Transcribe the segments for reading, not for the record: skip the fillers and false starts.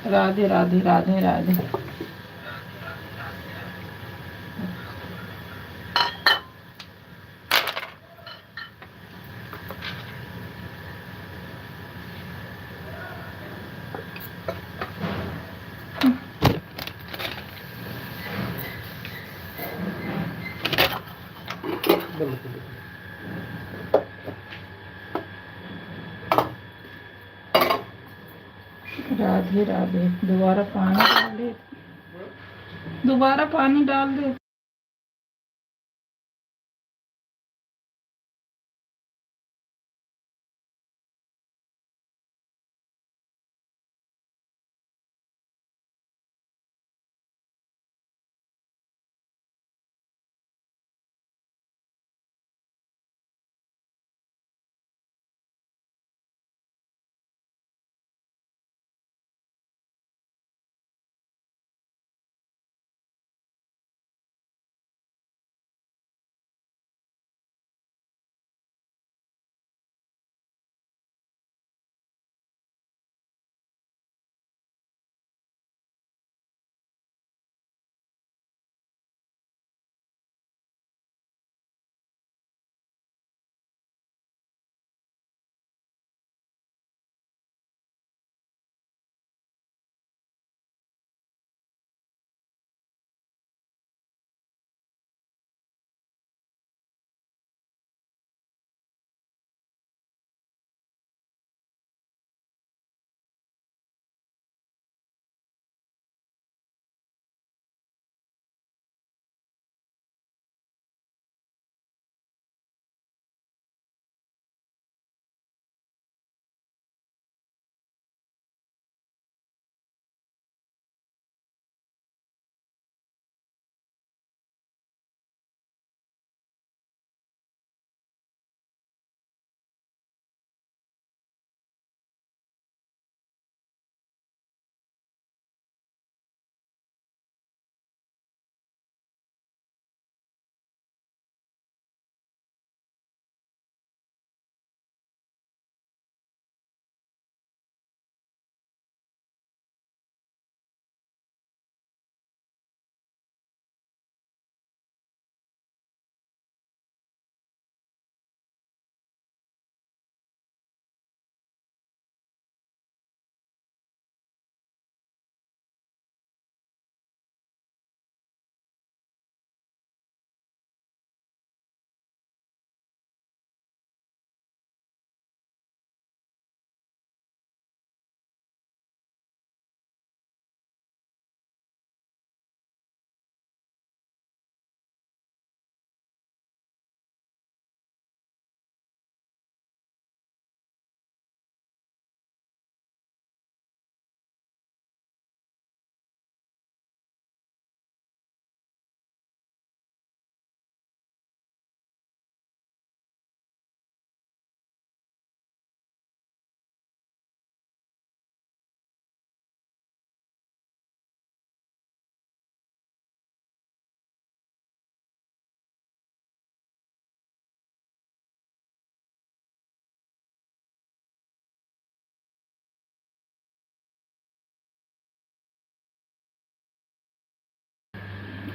राधे राधे राधे राधे। राधे राधे। दोबारा पानी डाल दे, दोबारा पानी डाल दे।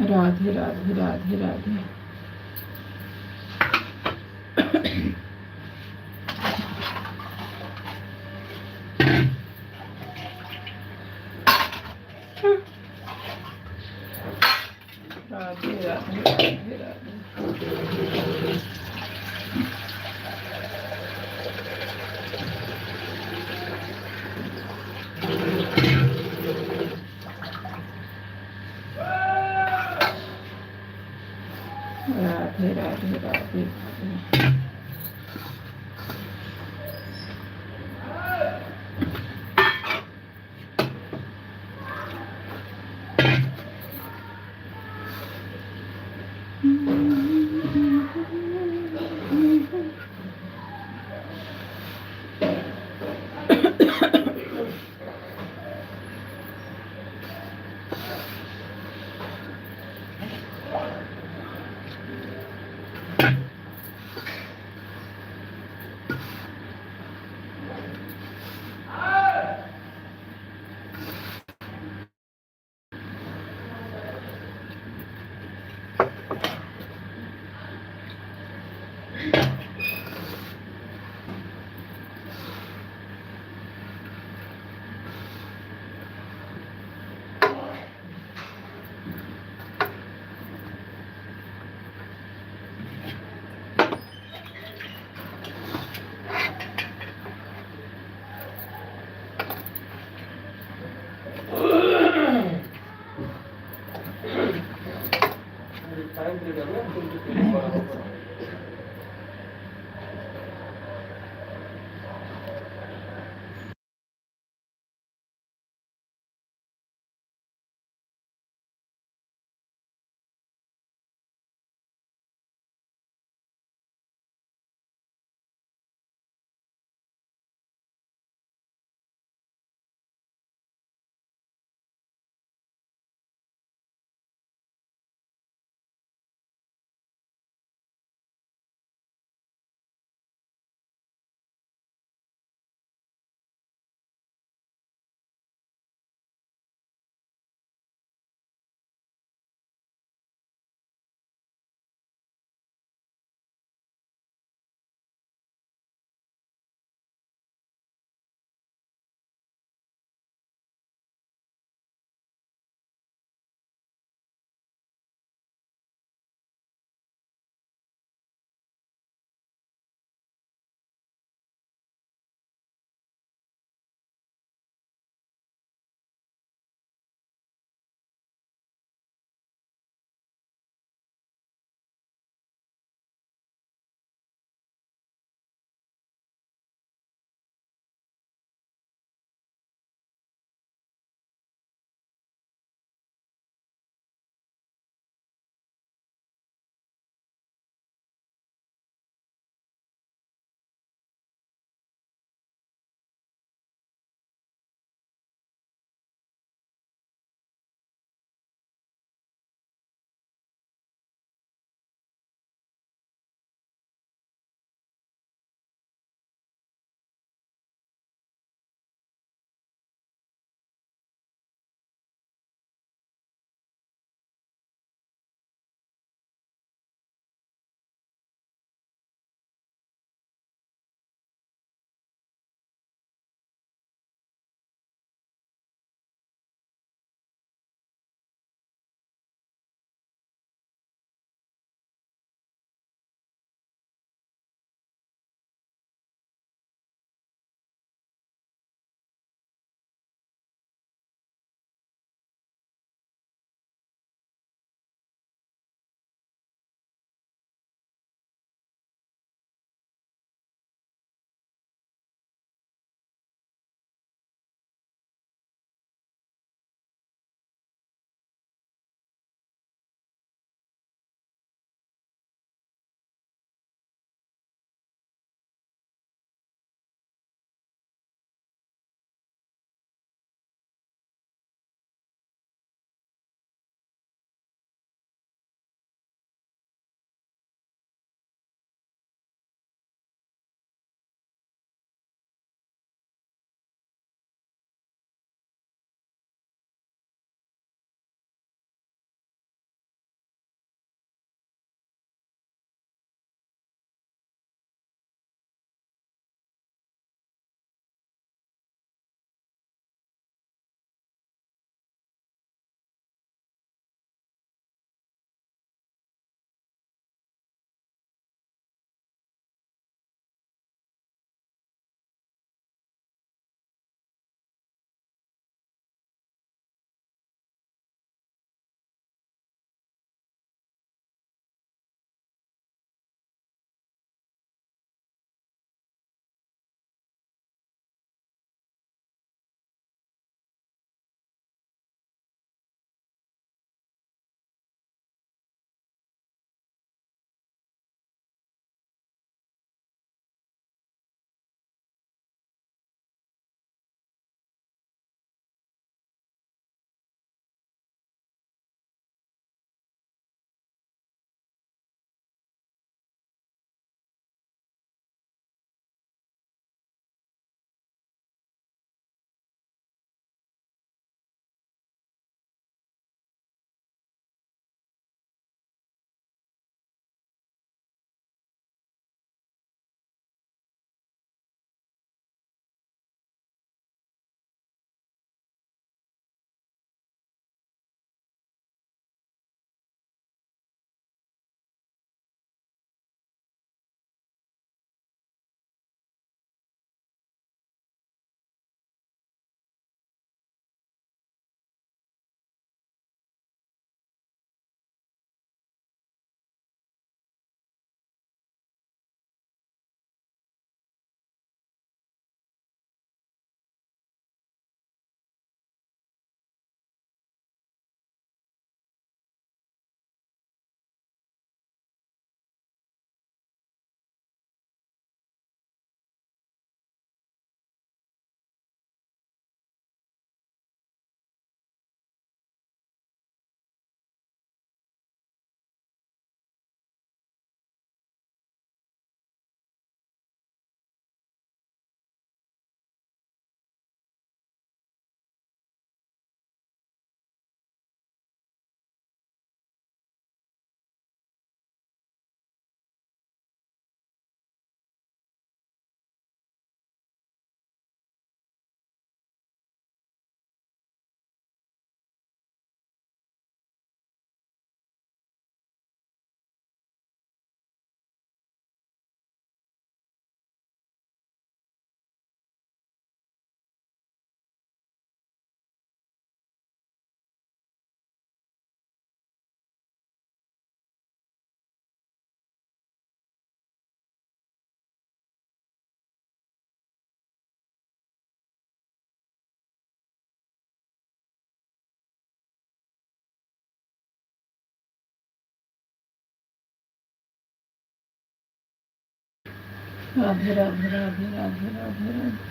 राधे राधे राधे राधे। राधे राधे राधे राधे। राधे राधे राधे राधे। Ayan. राधे राधे राधे राधे राधे राधे।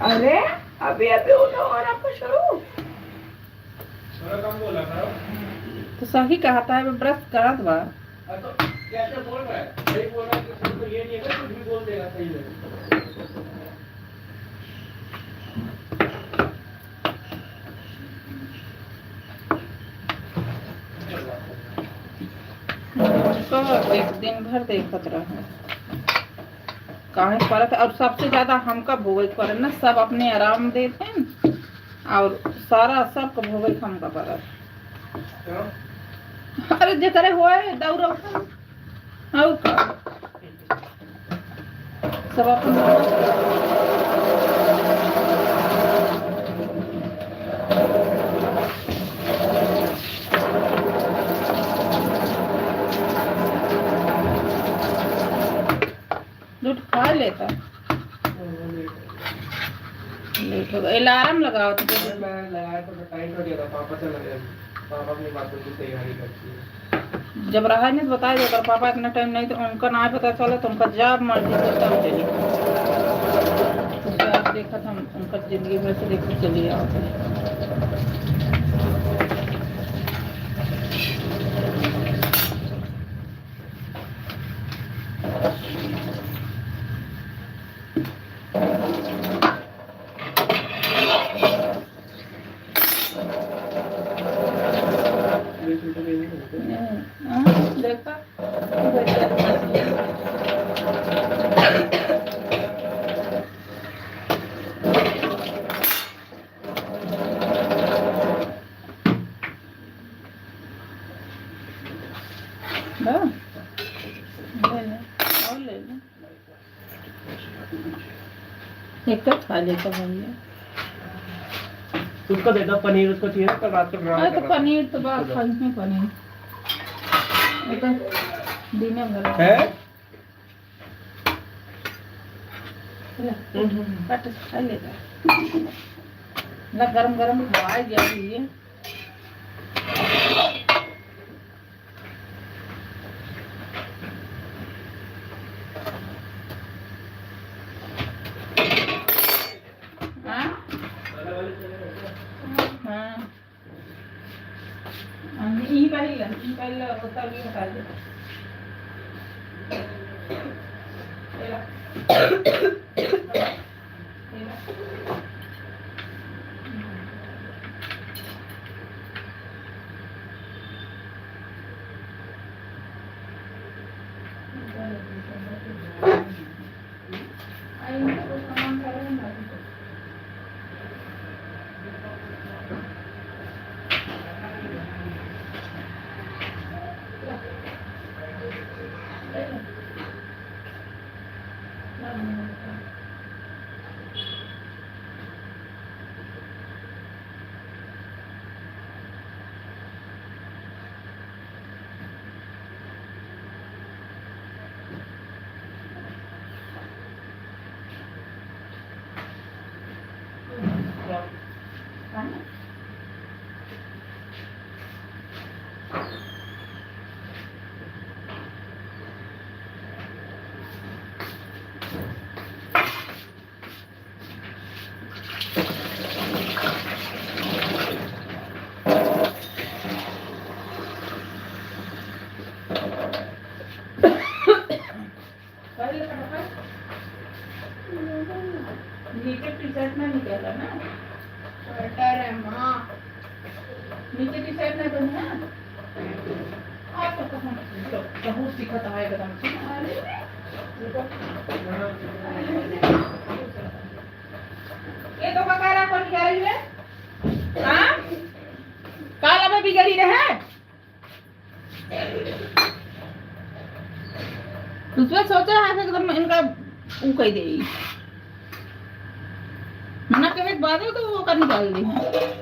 अरे अभी अभी उठो और आपको शुरू तो सही कहा था ब्रश करत बा। तो कैसे बोल रहा है? सही बोल रहा है कि तो ये नहीं है कुछ भी बोल देगा सही में। एक दिन भर देखत रहा काहे परत और सबसे ज्यादा हमका भोगे पर ना सब अपने आराम देते हैं और सारा सबको भोगे हमका परत। अरे जे करे होए दौड़ हाउ का सब अपने दूध खा लेता लेट हो गया। अलार्म लगाओ तो मैं लगाया तो टाइम हो गया था। पापा चला गया। पापा अपनी बातों की तैयारी करती है। जब रहा नहीं तो बता दो अगर पापा इतना टाइम नहीं तो उनका ना पता चला तो उनका जॉब मर्जी से तब चली उसके बाद देखा था उनका जिंदगी भर से देखो चली आओ। देखा ले ले एक कप खा लेता भैया। उसको दे दो पनीर उसको चाहिए कल रात को ड्रामा तो पनीर तो बात खाई में पनीर दिन में है कट खा लेगा ना गरम गरम खवाई गया ये पहले होता भी बता दे नीचे टी शर्ट में निकला ना स्वेटर है माँ नीचे टी शर्ट में बनी है आप तो हम बहुत दिक्कत आए एकदम से ये तो बकारा कौन क्या रही है हाँ काला में बिगड़ी रहे उसमें सोचा है कि एकदम इनका ऊ कह दे मना कहे के बाद तो वो कर निकाल दी है।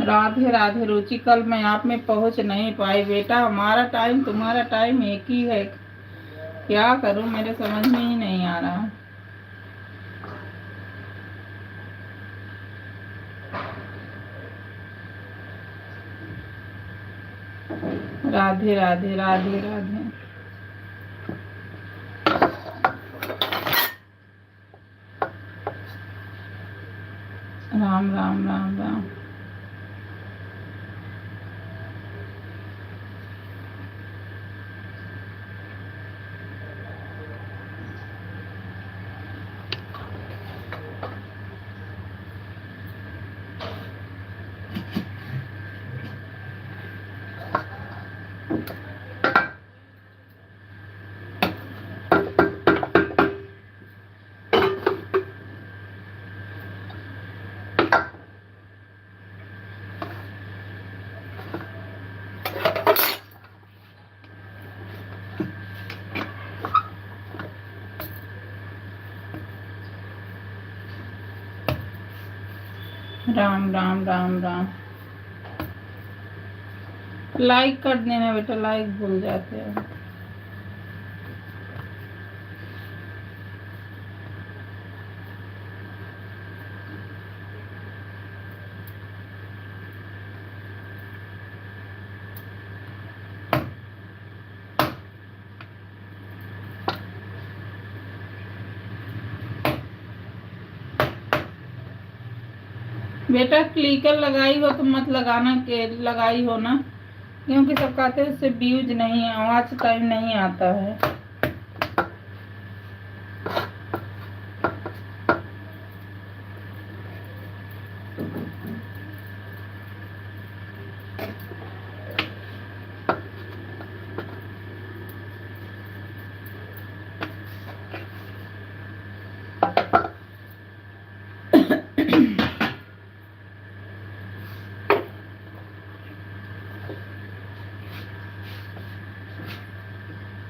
राधे राधे रुचि, कल मैं आप में पहुंच नहीं पाई बेटा, हमारा टाइम तुम्हारा टाइम एक ही है, क्या करूं मेरे समझ में ही नहीं आ रहा। राधे राधे राधे राधे। राम राम राम राम। राम राम राम राम। लाइक कर देना बेटा, लाइक भूल जाते हैं। बेटा क्लिकर लगाई हो तो मत लगाना, के लगाई हो ना, क्योंकि सब कहते हैं उससे व्यूज नहीं, आवाज टाइम नहीं आता है।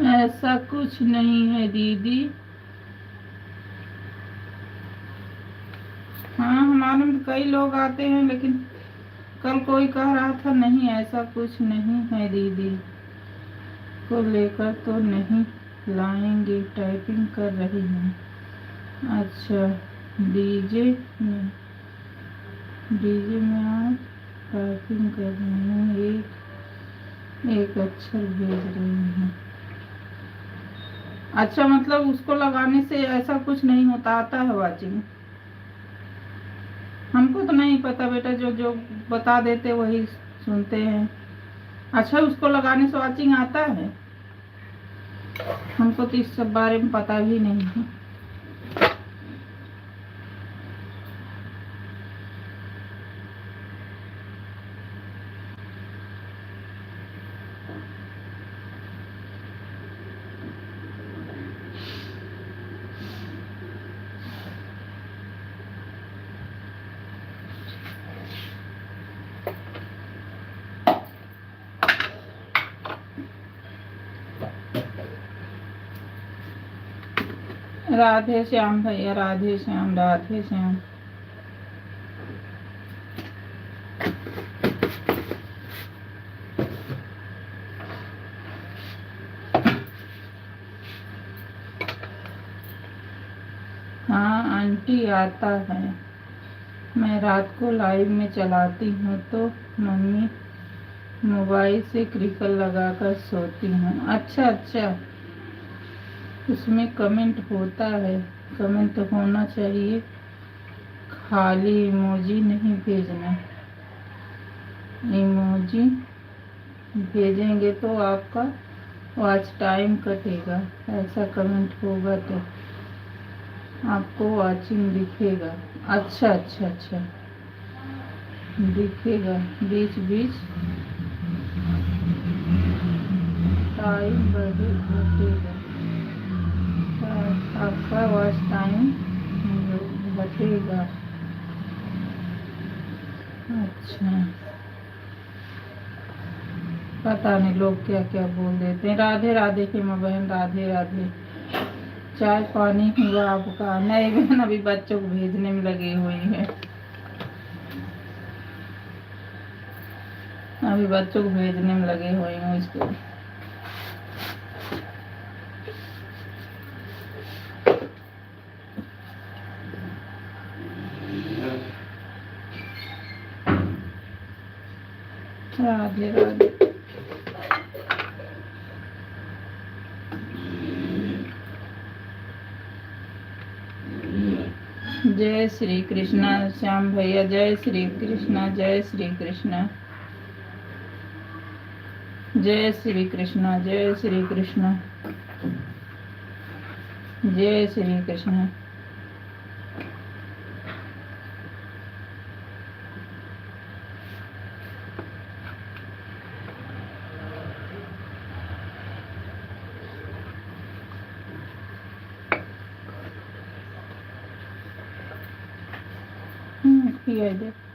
ऐसा कुछ नहीं है दीदी। हाँ हमारे में कई लोग आते हैं, लेकिन कल कोई कह रहा था नहीं ऐसा कुछ नहीं है दीदी, को लेकर तो नहीं लाएंगे, टाइपिंग कर रही हूँ। अच्छा डीजे में आप टाइपिंग कर रही हूँ, एक अक्षर भेज रही हूँ। अच्छा मतलब उसको लगाने से ऐसा कुछ नहीं होता, आता है वाचिंग। हमको तो नहीं पता बेटा, जो जो बता देते वही सुनते हैं। अच्छा उसको लगाने से वाचिंग आता है, हमको तो इस सब बारे में पता भी नहीं है। राधे श्याम भैया, राधे श्याम, राधे श्याम। हाँ आंटी आता है, मैं रात को लाइव में चलाती हूँ तो मम्मी मोबाइल से क्रिकल लगाकर सोती हूँ। अच्छा अच्छा, उसमें कमेंट होता है, कमेंट तो होना चाहिए, खाली इमोजी नहीं भेजना। इमोजी भेजेंगे तो आपका वॉच टाइम कटेगा, ऐसा कमेंट होगा तो आपको वॉचिंग दिखेगा। अच्छा अच्छा अच्छा दिखेगा, बीच बीच टाइम घटेगा, आपका वॉच टाइम घटेगा। अच्छा, पता नहीं लोग क्या क्या बोल देते हैं। राधे राधे की माँ बहन, राधे राधे। चाय पानी हुआ आपका? नहीं बहन, अभी बच्चों को भेजने में लगे हुए हैं। अभी बच्चों को भेजने में लगे हुए हैं स्कूल। राधे राधे। जय श्री कृष्णा श्याम भैया, जय श्री कृष्णा, जय श्री कृष्णा, जय श्री कृष्णा, जय श्री कृष्णा, जय श्री कृष्णा।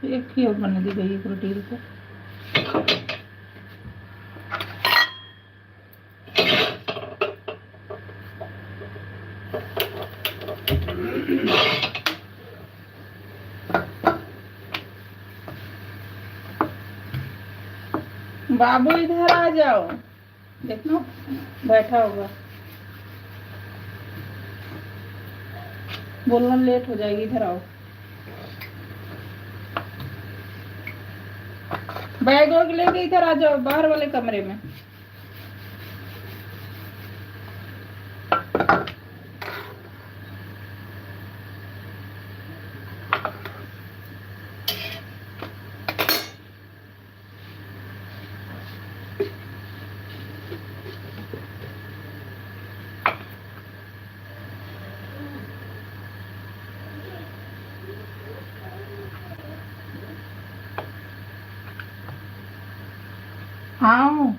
एक ही और बना दी गई प्रोटीन को। बाबू इधर आ जाओ, देखो बैठा होगा, बोलना लेट हो जाएगी। इधर आओ, बैग वैग लेके इधर आ जाओ, बाहर वाले कमरे में। हाँ,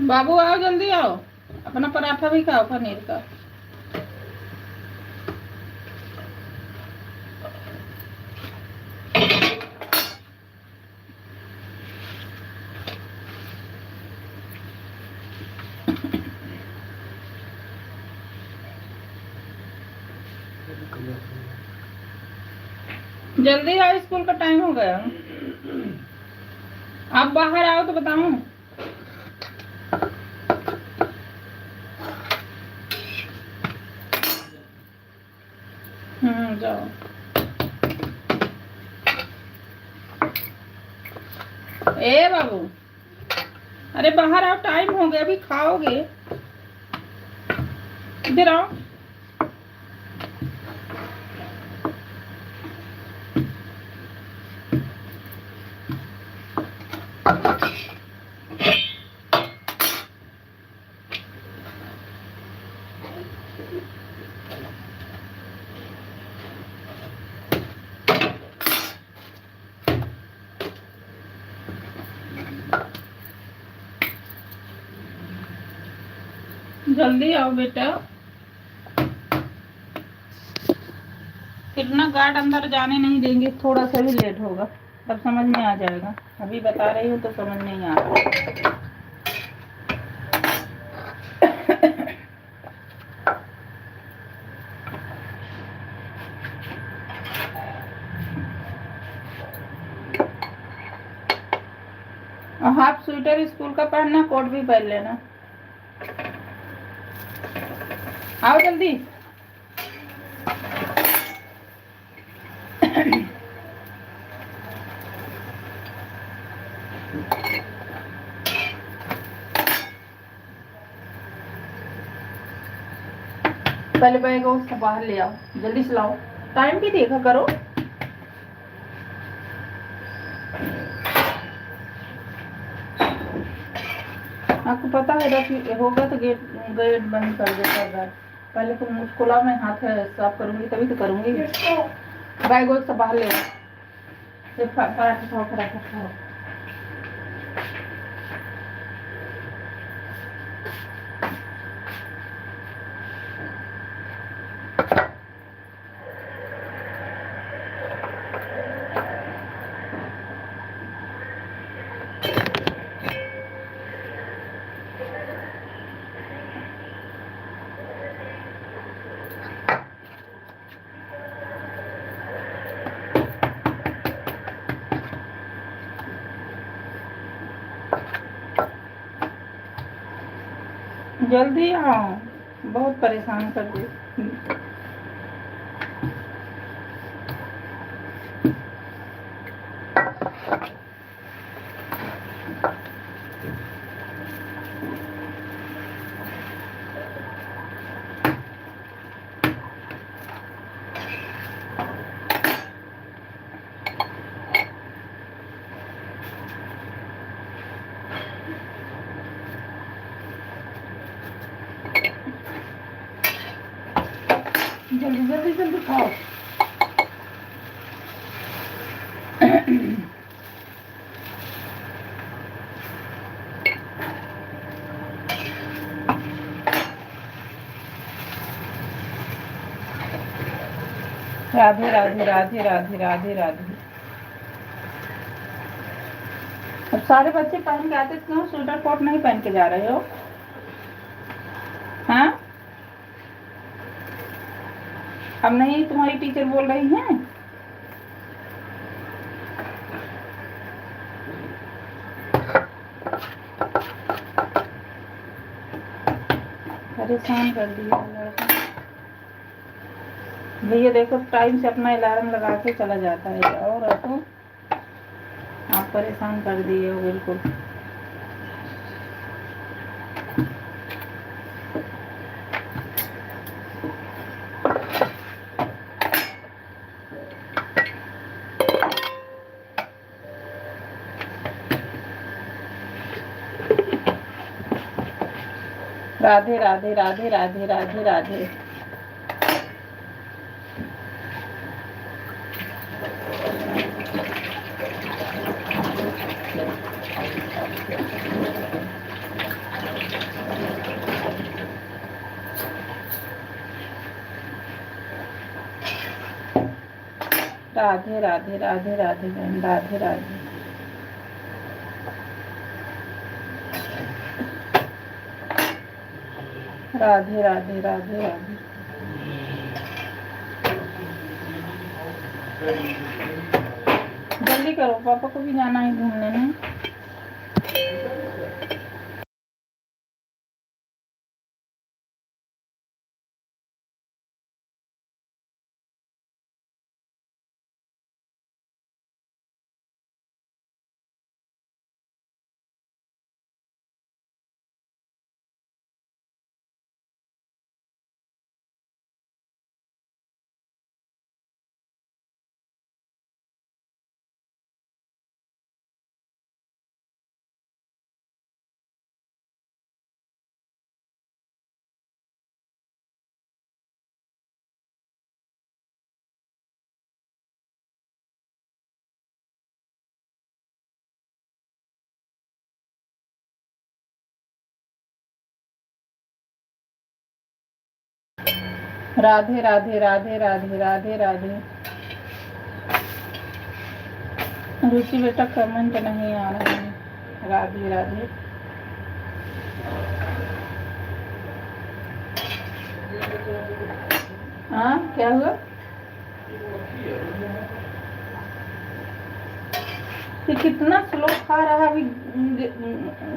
बाबू आओ, जल्दी आओ, अपना पराठा भी खाओ पनीर का। जल्दी आओ, स्कूल का टाइम हो गया। आप बाहर आओ तो बताऊं। जाओ। ए बाबू, अरे बाहर आओ, टाइम हो गया, अभी खाओगे। इधर आओ। जल्दी आओ बेटा, कितना गार्ड अंदर जाने नहीं देंगे, थोड़ा सा भी लेट होगा तब समझ में आ जाएगा। अभी बता रही हूँ तो समझ नहीं आ रहा। हाफ स्वेटर स्कूल का पहनना, कोट भी पहन लेना। आओ जल्दी। पहले बैग और सब बाहर ले आओ, जल्दी से लाओ, टाइम भी देखा करो। आपको पता है कि होगा तो गेट गेट बंद कर देता घर। पहले तुम उसको लाओ, मैं हाथ साफ करूंगी तभी तो करूंगी। बैग और सब बाहर ले आओ, ये पराठा खाओ, पराठा खाओ। जल्दी आओ, बहुत परेशान कर दे। जल्दी जल्दी जल्दी खाओ। राधे राधे राधे राधे राधे राधे। अब सारे बच्चे पहन के आते, क्यों स्वेटर कोट नहीं पहन के जा रहे हो? हाँ, अब नहीं तुम्हारी टीचर बोल रही हैं? परेशान कर दिया लड़का। भैया देखो टाइम से अपना अलार्म लगा के चला जाता है, और तो आप परेशान कर दिए हो बिल्कुल। राधे राधे राधे राधे राधे राधे। राधे राधे राधे राधे बहन, राधे राधे। राधे राधे राधे राधे। जल्दी करो, पापा को भी जाना है घूमने में। राधे राधे राधे राधे राधे राधे। रुचि बेटा कमेंट नहीं आ रहा है। राधे राधे। हाँ, क्या हुआ? ये कितना स्लो खा रहा, अभी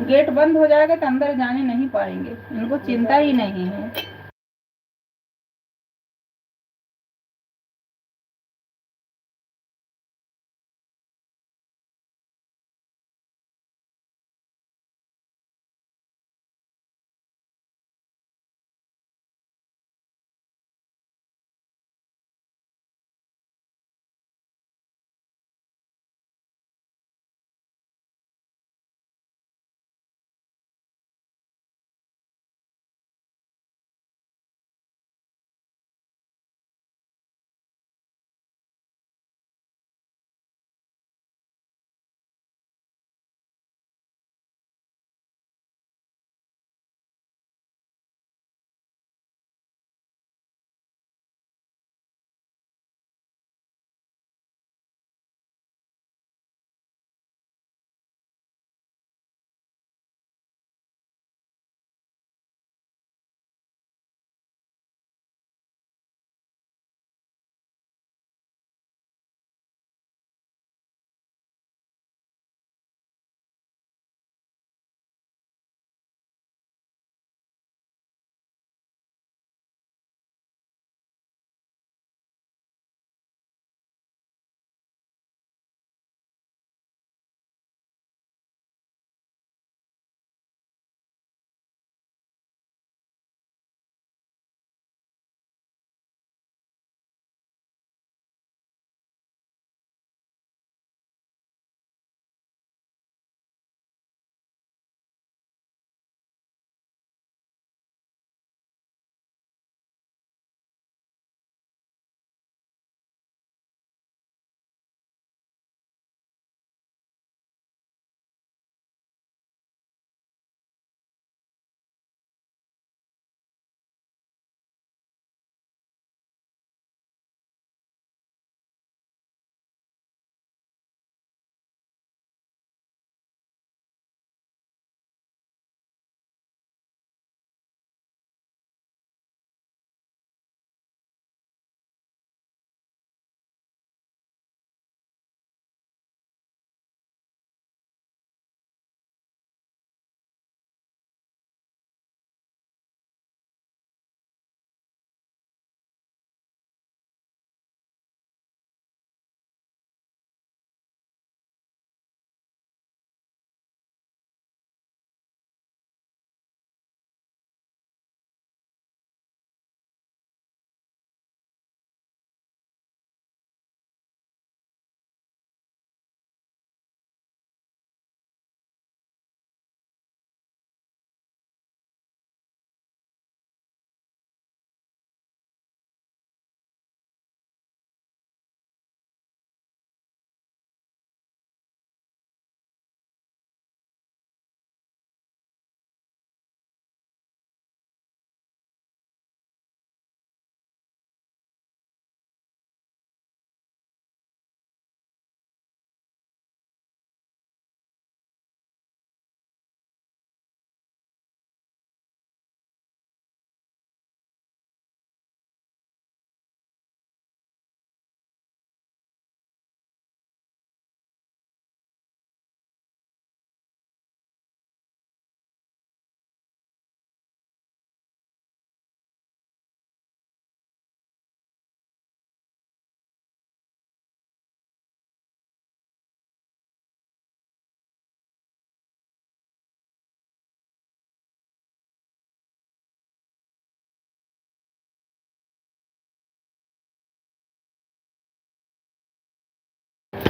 गेट बंद हो जाएगा तो अंदर जाने नहीं पाएंगे, इनको चिंता ही नहीं है।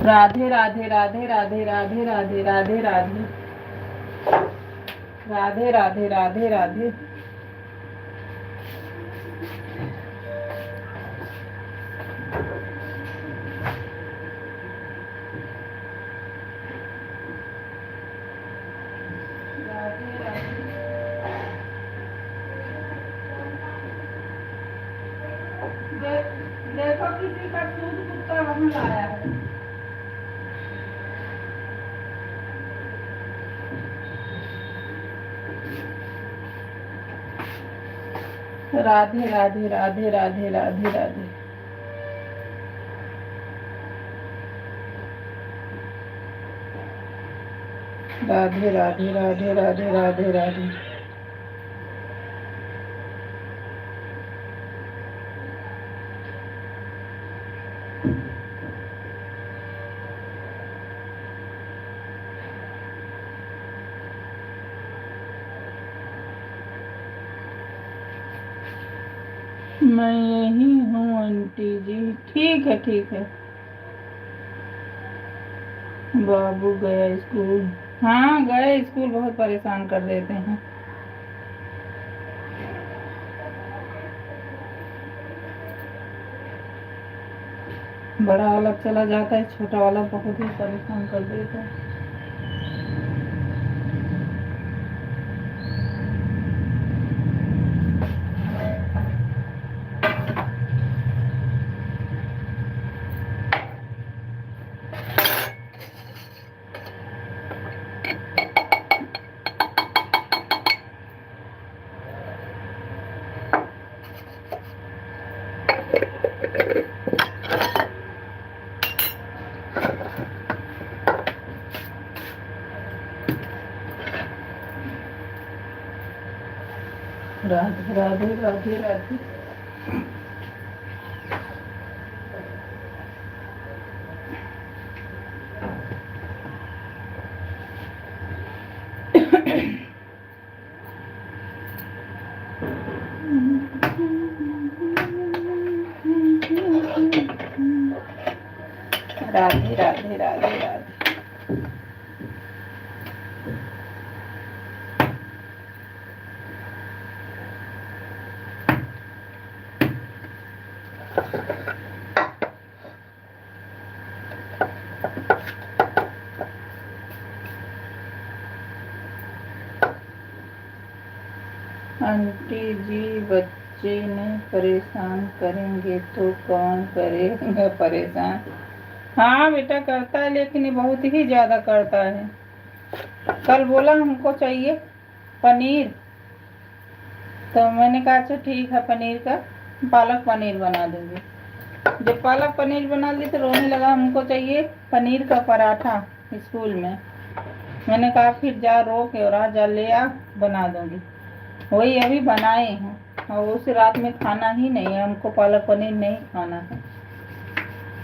राधे राधे राधे राधे राधे राधे राधे राधे राधे राधे राधे राधे। देखो किसी का दूध कुत्ता वहाँ लाया है। राधे राधे राधे राधे राधे राधे। राधे राधे राधे राधे राधे राधे। मैं यही हूँ आंटी जी। ठीक है ठीक है। बाबू गया स्कूल? हाँ गए स्कूल, बहुत परेशान कर देते हैं। बड़ा वाला चला जाता है, छोटा वाला बहुत ही परेशान कर देता है। राधे राधे राधे राधे। राधे राधे राधे राधे। आंटी जी बच्चे ने परेशान करेंगे तो कौन करेगा परेशान? हाँ बेटा करता है, लेकिन ये बहुत ही ज्यादा करता है। कल बोला हमको चाहिए पनीर, तो मैंने कहा अच्छा ठीक है, पनीर का पालक पनीर बना दूंगी। जब पालक पनीर बना ली तो रोने लगा, हमको चाहिए पनीर का पराठा स्कूल में। मैंने कहा फिर जा रो के और आ जा ले आ, बना दूंगी। वही अभी बनाए हैं और उस रात में खाना ही नहीं है, हमको पालक पनीर नहीं खाना है।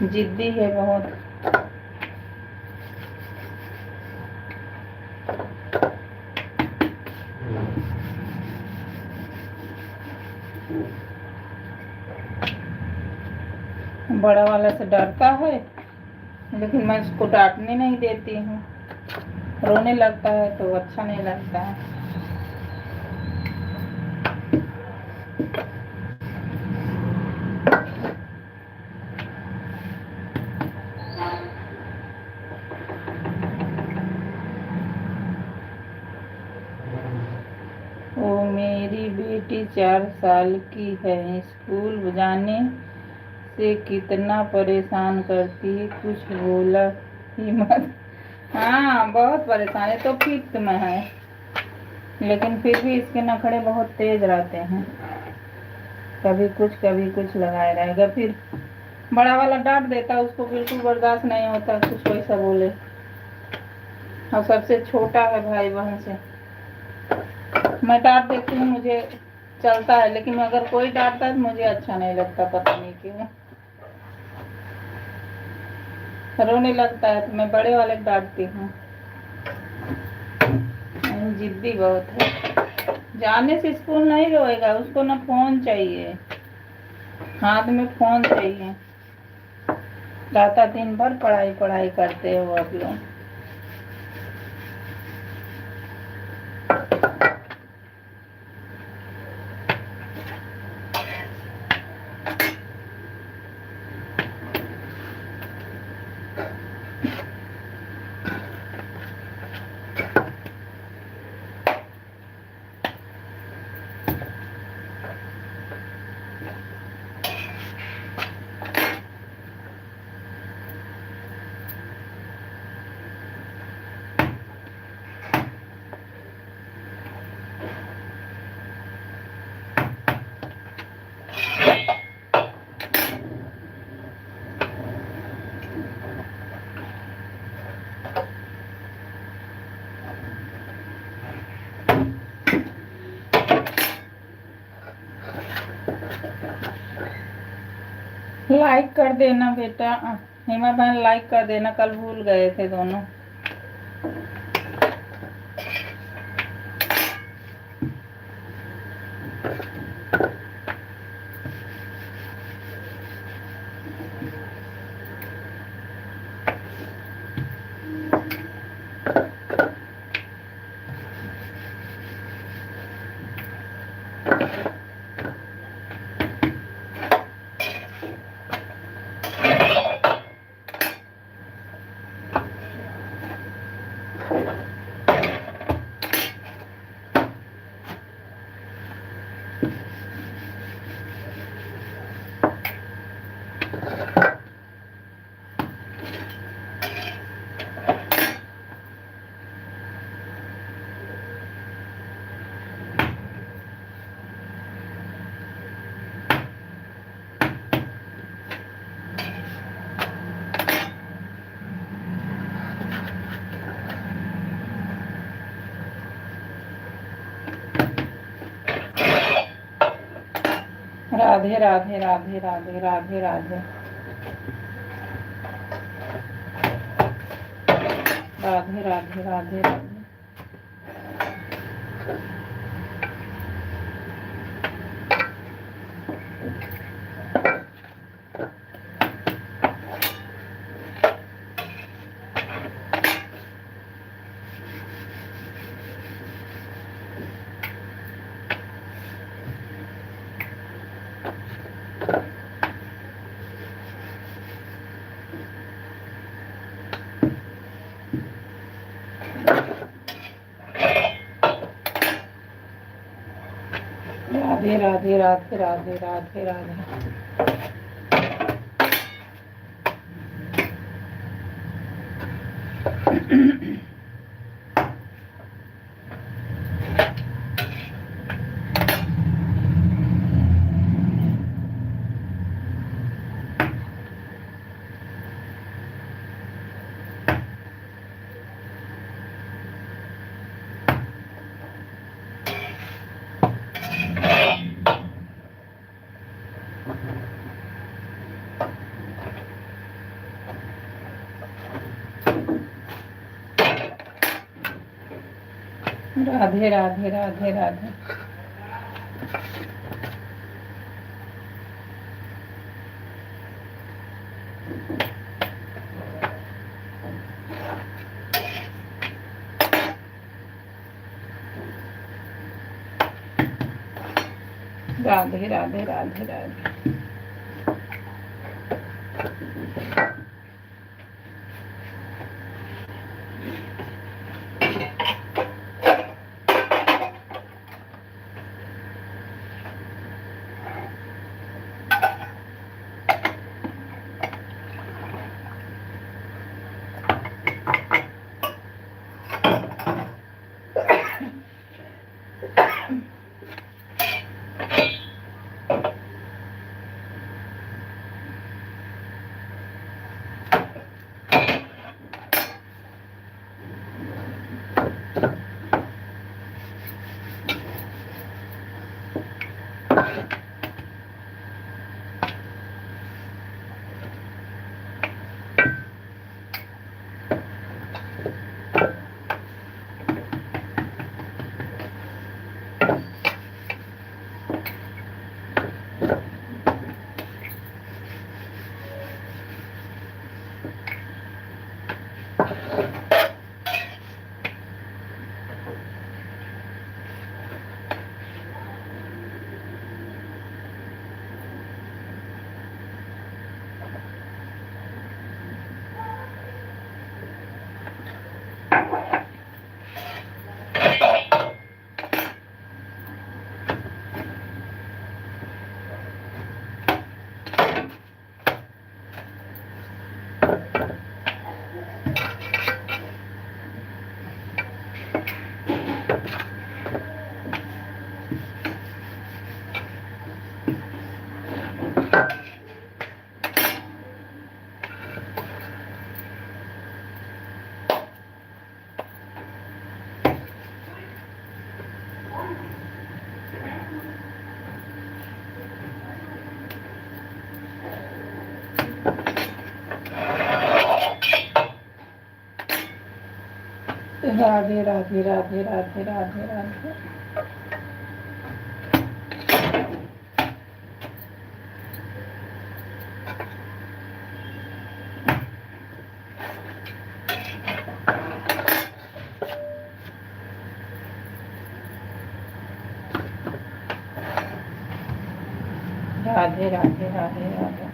जिद्दी है बहुत। बड़ा वाला से डरता है, लेकिन मैं उसको डांटने नहीं देती हूँ। रोने लगता है तो अच्छा नहीं लगता है। वो मेरी बेटी 4 साल की है, स्कूल जाने से कितना परेशान करती है, कुछ बोला ही मत। हाँ बहुत परेशान है, तो फिफ्थ में है, लेकिन फिर भी इसके नखरे बहुत तेज रहते हैं। कभी कुछ लगाए रहेगा। फिर बड़ा वाला डांट देता, उसको बिल्कुल बर्दाश्त नहीं होता कुछ वैसा बोले। और सबसे छोटा है भाई बहन से, मैं डांट देती हूँ, मुझे चलता है, लेकिन अगर कोई डांटता है तो मुझे अच्छा नहीं लगता, पता नहीं क्यों। रोने लगता है तो मैं बड़े वाले डांटती हूँ। जिद्दी बहुत है। जाने से स्कूल नहीं रोएगा, उसको ना फोन चाहिए, हाथ में फोन चाहिए। कहता दिन भर पढ़ाई पढ़ाई करते हो आप लोग। लाइक कर देना बेटा, हेमा बहन लाइक कर देना, कल भूल गए थे दोनों। राधे राधे राधे राधे राधे राधे राधे राधे राधे राधे। राधे राधे राधे राधे राधे राधे राधे राधे राधे। राधे राधे राधे राधे। राधे राधे राधे राधे राधे राधे। राधे राधे राधे राधे।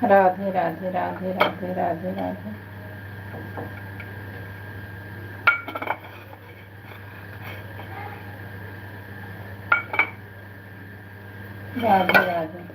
राधे राधे राधे राधे राधे राधे। राधे राधे।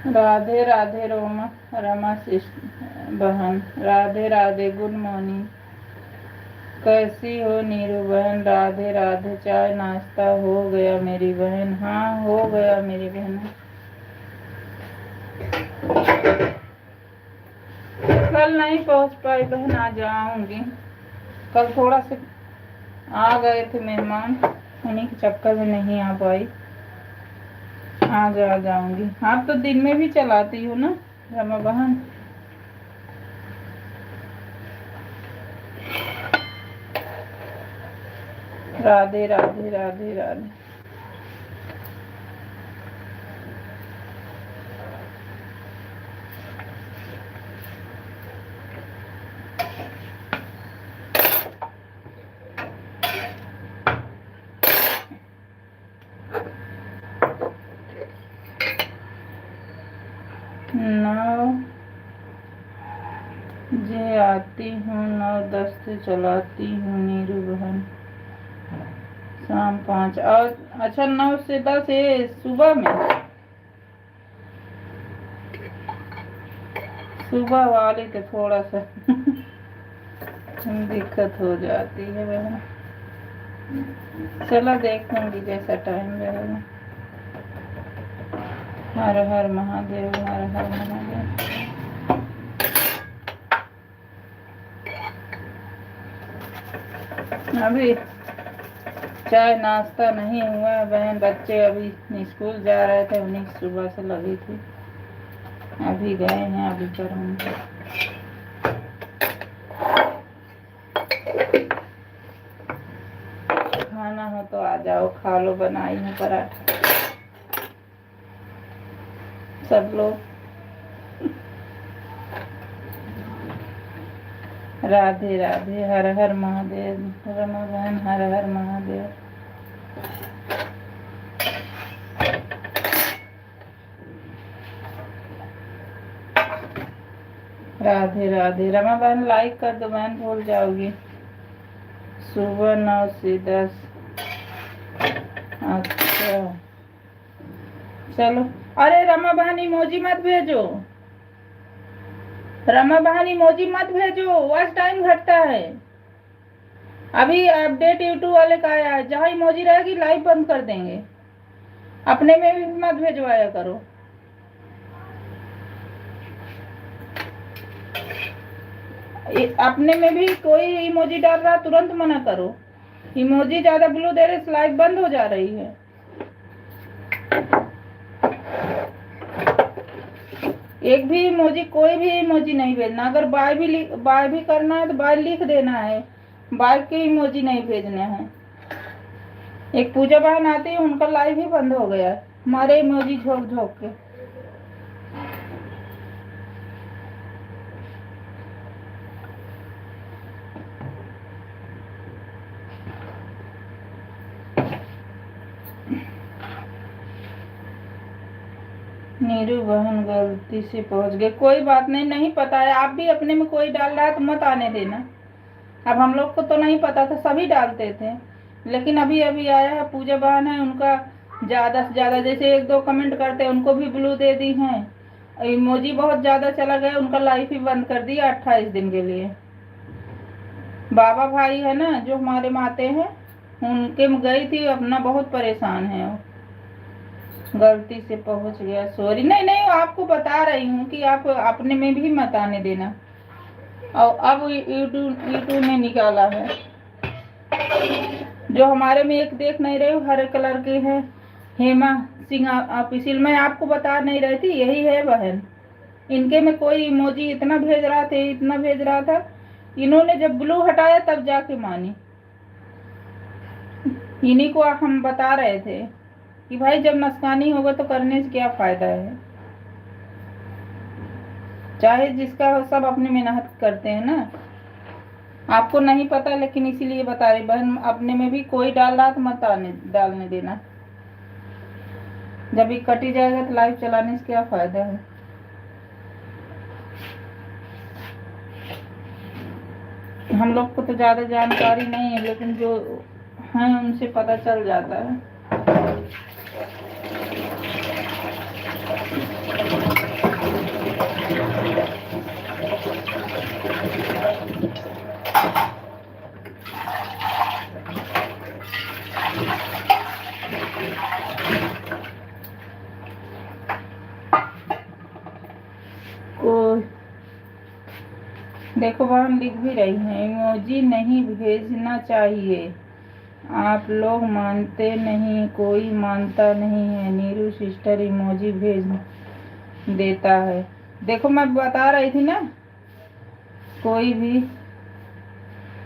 राधे राधे रोमा रमा बहन। Radhe Radhe good morning. कैसी हो नीरू बहन? राधे राधे। चाय नाश्ता हो गया मेरी बहन? हाँ हो गया मेरी बहन। कल नहीं पहुंच पाई बहन, आ जाऊंगी। कल थोड़ा से आ गए थे मेहमान, उन्हीं के चक्कर में नहीं आ पाई। आज आ जाऊंगी। आप तो दिन में भी चलाती हो ना रमा बहन? राधे राधे राधे राधे। जे आती हूँ 9-10 से चलाती हूँ नीरू बहन। शाम 5 और अच्छा 9 से 10 ये सुबह में। सुबह वाली तो थोड़ा सा दिक्कत हो जाती है बहन। चलो देखूंगी जैसा टाइम रहेगा। हर हर महादेव, हर हर महादेव। अभी चाय नाश्ता नहीं हुआ बहन। बच्चे अभी स्कूल जा रहे थे, उन्हीं सुबह से लगी थी। अभी गए हैं, अभी करूँगी। खाना हो तो आ जाओ, खा लो। बनाई है पराठा सब लोग। राधे राधे, हर हर महादेव। रमा बहन हर हर महादेव। राधे राधे। रमा बहन लाइक कर दो बहन, भूल जाओगी। सुबह 9 से 10। अच्छा चलो। अरे रमा बहन इमोजी मत भेजो, रमा बहन इमोजी मत भेजो, वॉच टाइम घटता है। अभी अपडेट यूट्यूब वाले का आया है, जहाँ इमोजी रहेगी लाइव बंद कर देंगे। अपने में भी मत भेजवाया करो। अपने में भी कोई इमोजी डाल रहा तुरंत मना करो। इमोजी ज्यादा ब्लू दे रहे, लाइव बंद हो जा रही है। एक भी इमोजी, कोई भी इमोजी नहीं भेजना। अगर बाय भी करना है तो बाय लिख देना है, बाय के इमोजी नहीं भेजने हैं। एक पूजा बहन आती है, उनका लाइव ही बंद हो गया है हमारे इमोजी झोंक झोंक के। नीरू बहन गलती से पहुंच गए, कोई बात नहीं, नहीं पता है। आप भी अपने में कोई डाल रहा है तो मत आने देना। अब हम लोग को तो नहीं पता था, सभी डालते थे, लेकिन अभी अभी आया है। पूजा बहन है, उनका ज्यादा से ज्यादा जैसे 1-2 कमेंट करते हैं उनको भी ब्लू दे दी हैं। इमोजी बहुत ज्यादा चला गया, उनका लाइफ ही बंद कर दिया 28 दिन के लिए। बाबा भाई है ना जो हमारे माते हैं, उनके में गई थी, अपना बहुत परेशान है वो। गलती से पहुंच गया, सॉरी। नहीं नहीं, आपको बता रही हूँ कि आप अपने में भी मत आने देना। और अब यूट्यूब ने निकाला है, जो हमारे में एक देख नहीं रहे हो, हरे कलर के है, हेमा सिंह ऑफिशियल। मैं आपको बता नहीं रही थी, यही है बहन। इनके में कोई इमोजी इतना भेज रहा था, इतना भेज रहा था, इन्होंने जब ब्लू हटाया तब जाके मानी। इन्हीं को हम बता रहे थे कि भाई जब नुकसानी होगा तो करने से क्या फायदा है। चाहे जिसका हो, सब अपनी मेहनत करते हैं ना। आपको नहीं पता, लेकिन इसीलिए बता रही बहन, अपने में भी कोई डाल रहा तो मत डालने देना। जब ये कटी जाएगा तो लाइव चलाने से क्या फायदा है। हम लोग को तो ज्यादा जानकारी नहीं है, लेकिन जो है उनसे पता चल जाता है। देखो बहन लिख भी रही हैं, इमोजी नहीं भेजना चाहिए, आप लोग मानते नहीं, कोई मानता नहीं है। नीरू सिस्टर इमोजी भेज देता है। देखो मैं बता रही थी ना, कोई भी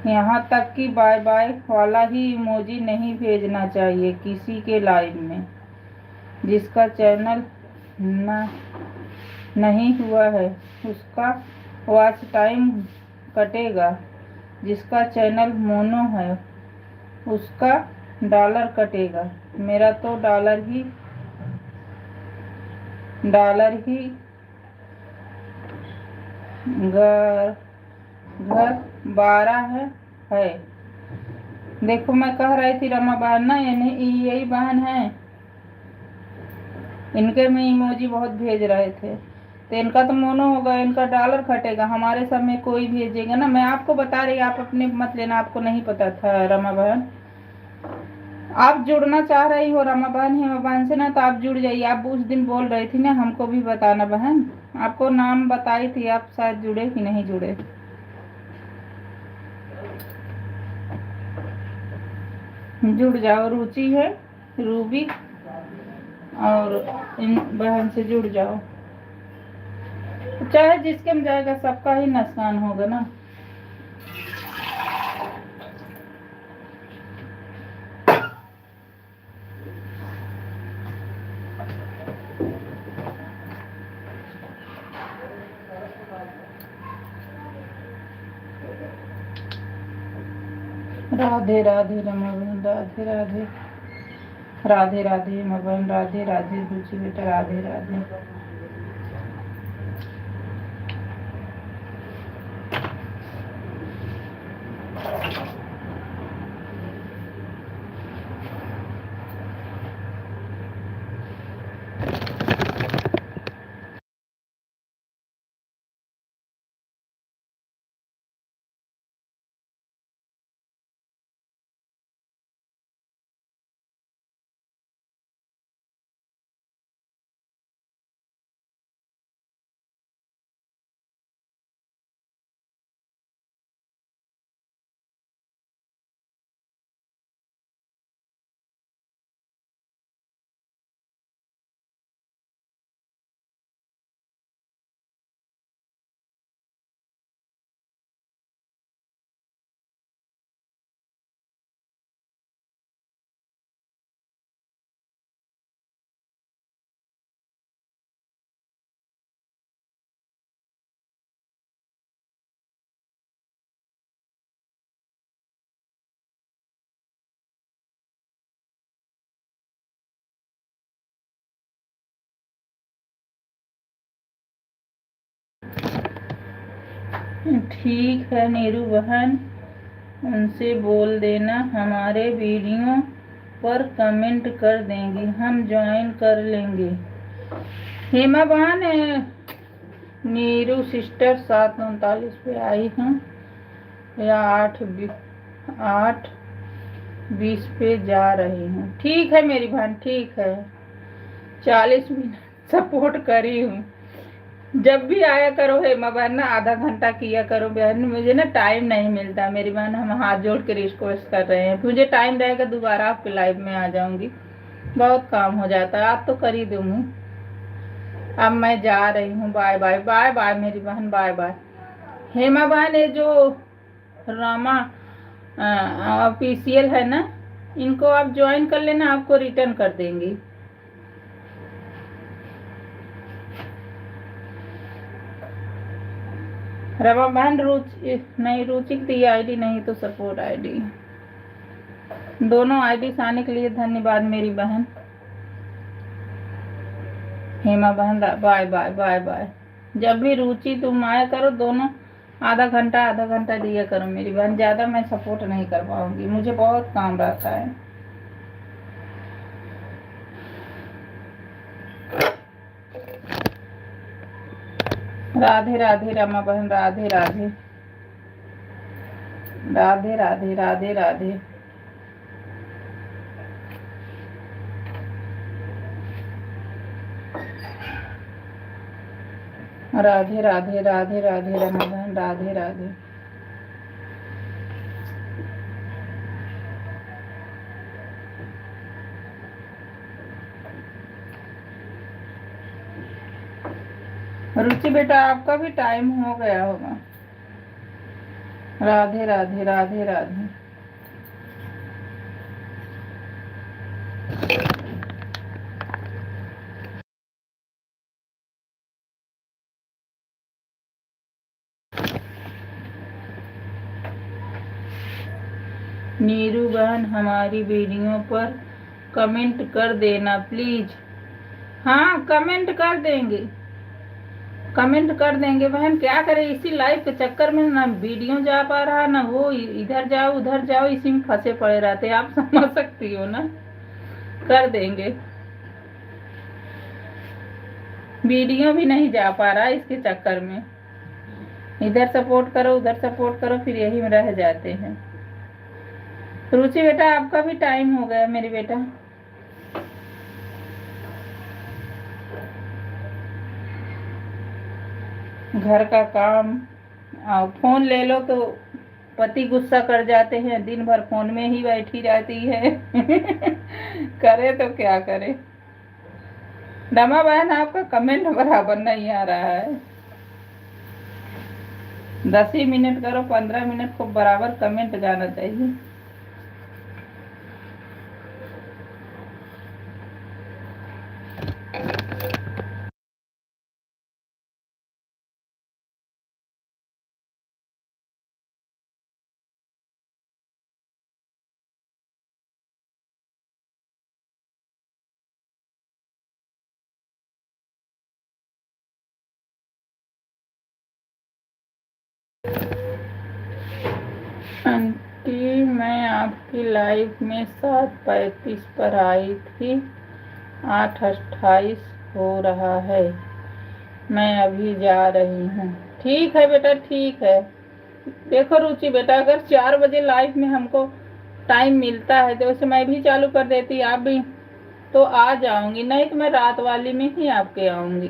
यहाँ तक कि बाय बाय वाला ही इमोजी नहीं भेजना चाहिए किसी के लाइव में। जिसका चैनल नहीं हुआ है उसका वॉच टाइम कटेगा, जिसका चैनल मोनो है उसका डॉलर कटेगा। मेरा तो डॉलर ही घर 12 है। देखो मैं कह रही थी रमा बहन ना, यही बहन है, इनके में इमोजी बहुत भेज रहे थे, तो इनका तो मोनो होगा, इनका डॉलर कटेगा। हमारे सब में कोई भेजेगा ना। मैं आपको बता रही, आप अपने मत लेना, आपको नहीं पता था रमा बहन। आप जुड़ना चाह रही हो रमा बहन हेमा बहन से ना, तो आप जुड़ जाइए। आप उस दिन बोल रही थी ना, हमको भी बताना बहन, आपको नाम बताई थी, आप शायद जुड़े कि नहीं जुड़े। जुड़ जाओ, रुचि है, रूबी और इन बहन से जुड़ जाओ। चाहे जिसके में जाएगा सबका ही नुकसान होगा ना। राधे राधे रमा बहन, राधे राधे, राधे राधे रमा बहन, राधे राधे रुचि बेटा, राधे राधे। ठीक है नीरू बहन, उनसे बोल देना हमारे वीडियो पर कमेंट कर देंगी, हम ज्वाइन कर लेंगे। हेमा बहन, नीरू सिस्टर 7:39 पे आई हूँ या 8:20 पे जा रही हूँ। ठीक है मेरी बहन, ठीक है, 40 मिनट सपोर्ट करी हूँ। जब भी आया करो हेमा बहन ना, आधा घंटा किया करो बहन, मुझे ना टाइम नहीं मिलता मेरी बहन, हम हाथ जोड़ के रिक्वेस्ट कर रहे हैं। मुझे टाइम रहेगा दोबारा आपके लाइव में आ जाऊंगी, बहुत काम हो जाता है। आप तो कर ही दूंगी। अब मैं जा रही हूँ, बाय बाय, बाय बाय मेरी बहन, बाय बाय। हेमा बहन, ये जो रामा ऑफिशियल है ना, इनको आप ज्वाइन कर लेना, आपको रिटर्न कर देंगी। रमा बहन रुचि नहीं, रुचि की आईडी नहीं तो सपोर्ट आईडी, दोनों आईडी आने के लिए धन्यवाद मेरी बहन। हेमा बहन बाय बाय, बाय बाय। जब भी रुचि तुम आया करो, दोनों आधा घंटा दिया करो मेरी बहन, ज्यादा मैं सपोर्ट नहीं कर पाऊंगी, मुझे बहुत काम रहता है। राधे राधे रमा बहन, राधे राधे, राधे राधे, राधे राधे। राधे राधे, राधे राधे रमा बहन, राधे राधे। रुचि बेटा, आपका भी टाइम हो गया होगा। राधे राधे, राधे राधे। नीरू बहन, हमारी वीडियो पर कमेंट कर देना प्लीज। हाँ, कमेंट कर देंगे, कमेंट कर देंगे बहन। क्या करें, इसी लाइव के चक्कर में ना वीडियो जा पा रहा, ना वो, इधर जाओ उधर जाओ, इसी में फंसे पड़े रहते, आप समझ सकती हो ना। कर देंगे, वीडियो भी नहीं जा पा रहा इसके चक्कर में, इधर सपोर्ट करो उधर सपोर्ट करो, फिर यही में रह जाते हैं। रुचि बेटा, आपका भी टाइम हो गया मेरी बेटा। घर का काम, फोन ले लो तो पति गुस्सा कर जाते हैं, दिन भर फोन में ही बैठी रहती है। करे तो क्या करे। रमा बहन, आपका कमेंट बराबर नहीं आ रहा है। 10 ही मिनट करो, 15 मिनट को बराबर कमेंट जाना चाहिए। आंटी मैं आपकी लाइफ में 7:35 पर आई थी, 8:28 हो रहा है, मैं अभी जा रही हूँ। ठीक है बेटा, ठीक है। देखो रुचि बेटा, अगर 4 बजे लाइफ में हमको टाइम मिलता है तो वैसे मैं भी चालू कर देती, आप भी तो आ जाऊंगी, नहीं तो मैं रात वाली में ही आपके आऊंगी,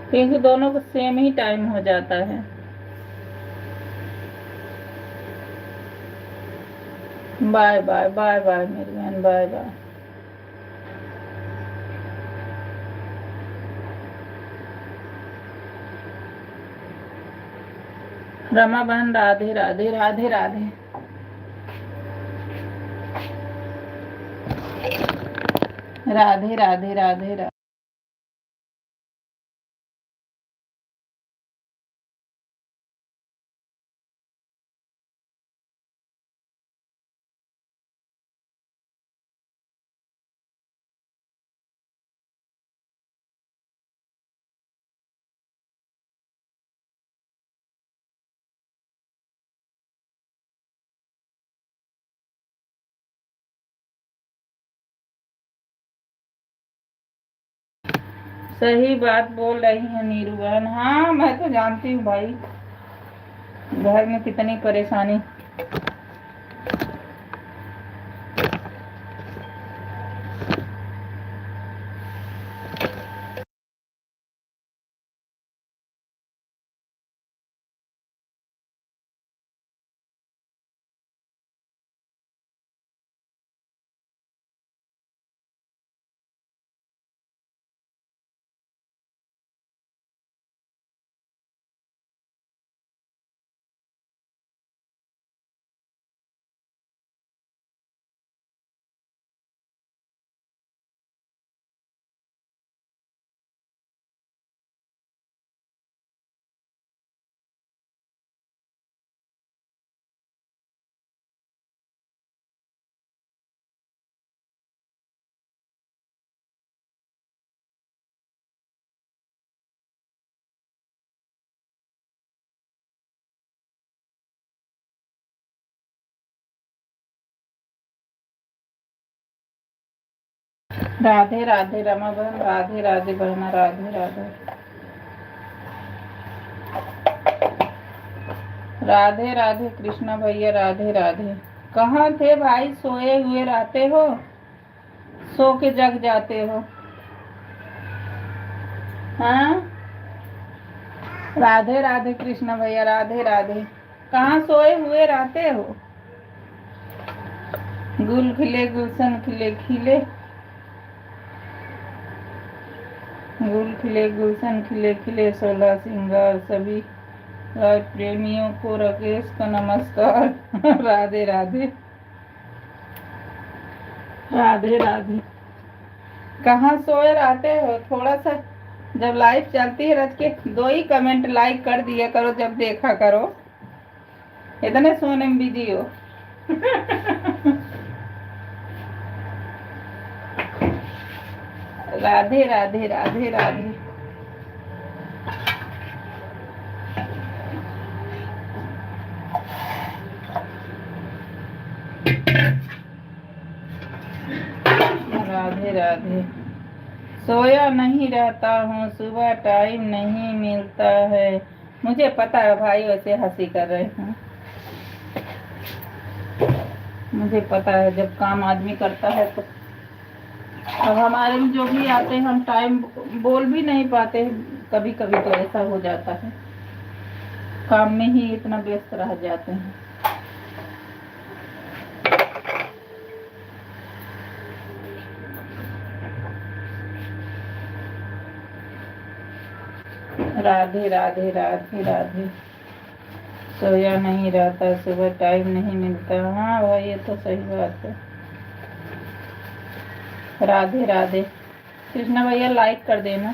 क्योंकि दोनों को सेम ही टाइम हो जाता है। बाय बाय बाय बाय मेरी बहन, बाय बाय। रमा बहन राधे राधे राधे राधे। राधे राधे राधे राधे। सही बात बोल रही है नीरू बहन। हाँ मैं तो जानती हूँ भाई, घर में कितनी परेशानी। राधे राधे रमा बहन, राधे राधे बहना, राधे राधे। राधे राधे कृष्णा भैया, राधे राधे। कहाँ थे भाई, सोए हुए रहते हो, सो के जग जाते हो। हाँ राधे राधे कृष्णा भैया, राधे राधे। कहाँ सोए हुए रहते हो। गुल खिले गुलशन खिले खिले, गुल खिले गुलशन खिले खिले, 16 सिंगार सभी प्रेमियों को राकेश का नमस्कार। राधे राधे राधे राधे। कहाँ सोए रहते हो, थोड़ा सा जब लाइव चलती है रच के 2 ही कमेंट लाइक कर दिया करो, जब देखा करो, इतने सोने में बिजी हो। राधे राधे राधे राधे। राधे राधे। सोया नहीं रहता हूँ, सुबह टाइम नहीं मिलता है। मुझे पता है भाई, वैसे हंसी कर रहे हैं, मुझे पता है जब काम आदमी करता है तो। अब हमारे में जो भी आते हैं हम टाइम बोल भी नहीं पाते, कभी कभी तो ऐसा हो जाता है, काम में ही इतना व्यस्त रह जाते हैं। राधे राधे राधे राधे। सोया नहीं रहता, सुबह टाइम नहीं मिलता। हाँ भाई ये तो सही बात है। राधे राधे कृष्णा भैया, लाइक कर देना।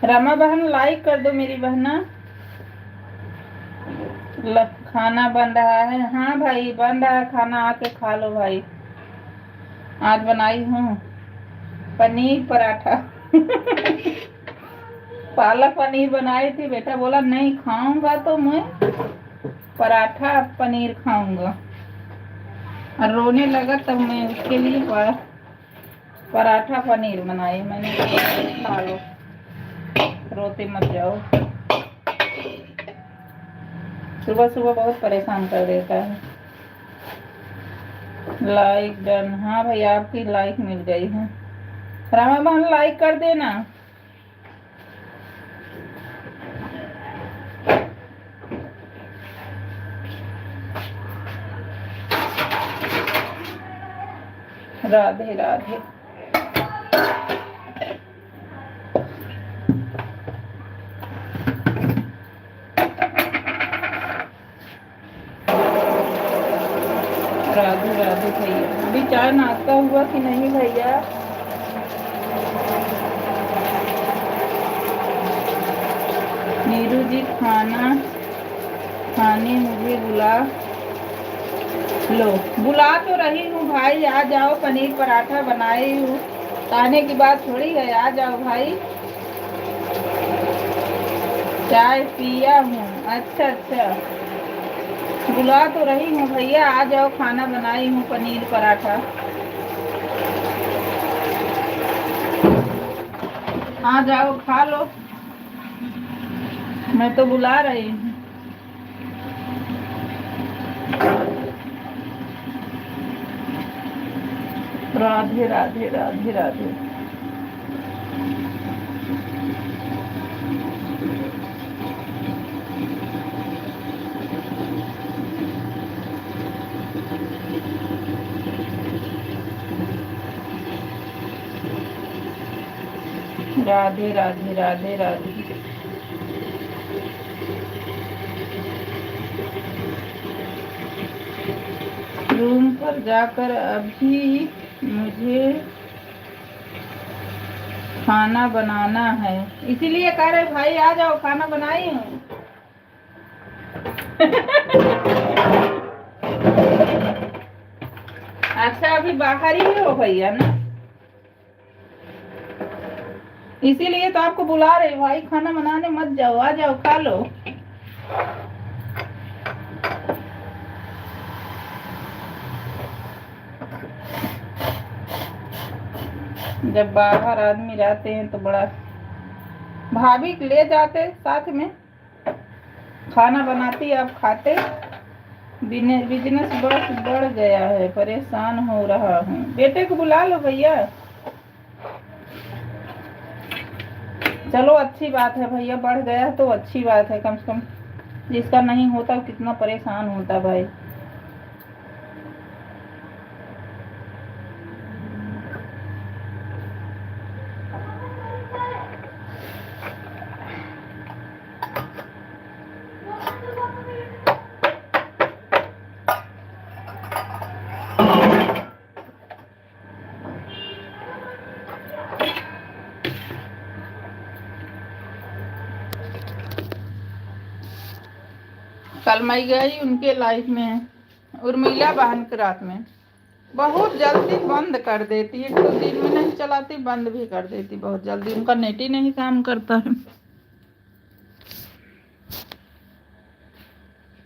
रमा बहन लाइक कर दो मेरी बहना। खाना बन रहा है। हाँ भाई बन रहा है खाना, आके खा लो भाई। आज बनाई हूँ पनीर पराठा। पालक पनीर बनाई थी, बेटा बोला नहीं खाऊंगा तो मैं पराठा पनीर खाऊंगा। और रोने लगा तब मैं उसके लिए पराठा पनीर बनाई मैंने। खा लो, रोते मत जाओ। सुबह सुबह बहुत परेशान कर देता है। Like done. हाँ भाई, आपकी लाइक मिल गई है। रामा बहन लाइक कर देना। राधे राधे। राधे राधे भैया। अभी चाय नाश्ता हुआ कि नहीं भैया? नीरू जी खाना खाने मुझे बुला लो। बुला तो रही हूँ भाई, आ जाओ। पनीर पराठा बनाई हूँ, खाने की बात थोड़ी है। आ जाओ भाई। चाय पिया हूँ। अच्छा अच्छा, बुला तो रही हूँ भैया, आ जाओ। खाना बनाई हूँ पनीर पराठा। आ जाओ, खा लो। मैं तो बुला रही हूँ। राधे राधे राधे राधे। राधे राधे राधे राधे। रूम पर जाकर अभी मुझे खाना बनाना है, इसीलिए कह रहे भाई आ जाओ, खाना बनाई हूँ। अच्छा, अभी बाहर ही हो भैया ना, इसीलिए तो आपको बुला रहे भाई। खाना बनाने मत जाओ, आ जाओ, खा लो। जब बाहर आदमी रहते हैं तो बड़ा, भाभी ले जाते साथ में, खाना बनाती आप खाते। बिजनेस बढ़ गया है, परेशान हो रहा हूँ। बेटे को बुला लो भैया। चलो अच्छी बात है भैया, बढ़ गया तो अच्छी बात है। कम से कम जिसका नहीं होता कितना परेशान होता भाई। कल मैं गई उनके लाइफ में, उर्मिला बहन के रात में। बहुत जल्दी बंद कर देती है, तो दिन में नहीं चलाती, बंद भी कर देती बहुत जल्दी। उनका नेट ही नहीं काम करता है।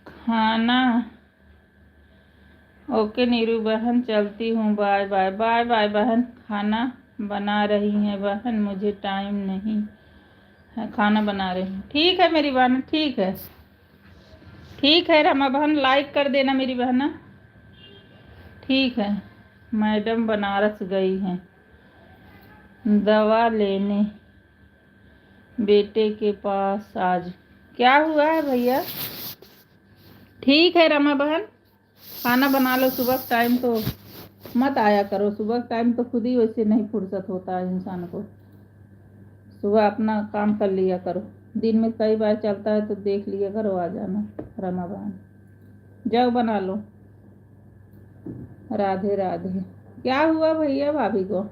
खाना ओके नीरू बहन, चलती हूँ। बाय बाय बाय बाय बहन। खाना बना रही हैं बहन, मुझे टाइम नहीं है, खाना बना रही हूँ। ठीक है मेरी बहन, ठीक है, ठीक है रमा बहन, लाइक कर देना मेरी बहना। ठीक है। मैडम बनारस गई हैं दवा लेने बेटे के पास आज। क्या हुआ है भैया? ठीक है रमा बहन, खाना बना लो। सुबह टाइम तो मत आया करो, सुबह टाइम तो खुद ही वैसे नहीं फुर्सत होता है इंसान को। सुबह अपना काम कर लिया करो, दिन में कई बार चलता है तो देख लिया करो, आ जाना रमा बहन। जाओ बना लो। राधे राधे। क्या हुआ भैया भाभी को?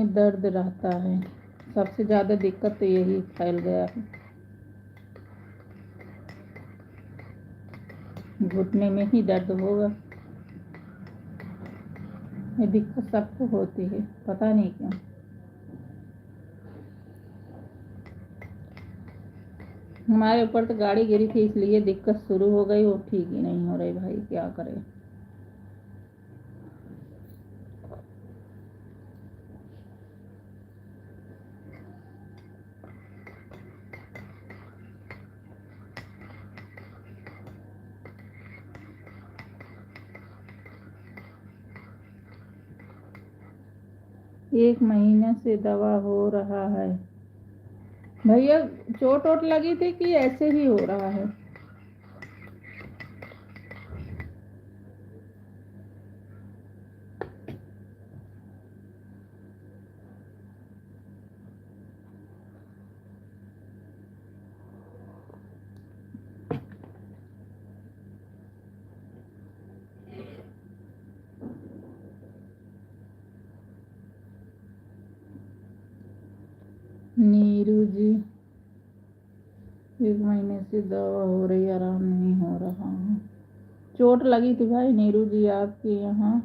में दर्द रहता है, सबसे ज़्यादा दिक्कत तो यही फैल गया है। घुटने में ही दर्द होगा। ये दिक्कत सबको होती है, पता नहीं क्यों। हमारे ऊपर तो गाड़ी गिरी थी इसलिए दिक्कत शुरू हो गई, वो ठीक ही नहीं हो रही भाई, क्या करें। एक महीने से दवा हो रहा है। भैया चोट वोट लगी थी कि ऐसे ही हो रहा है? नीरू जी, एक महीने से दवा हो रही, आराम नहीं हो रहा है। चोट लगी थी भाई नीरू जी। आपके यहाँ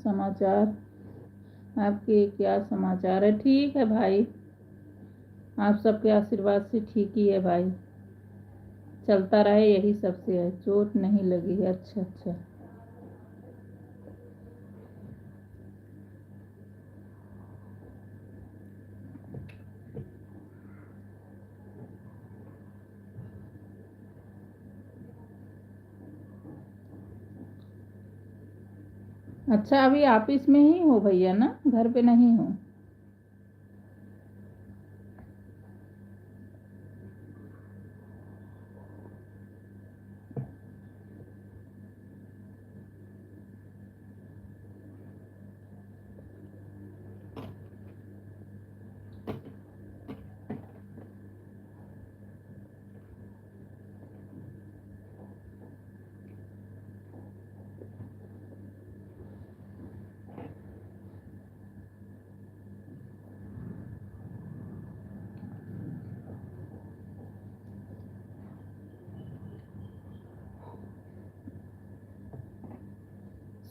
समाचार, आपके क्या समाचार है? ठीक है भाई, आप सबके आशीर्वाद से ठीक ही है भाई, चलता रहे यही सबसे है। चोट नहीं लगी है? अच्छा अच्छा। अच्छा, अभी ऑफिस में ही हो भैया ना, घर पे नहीं हो?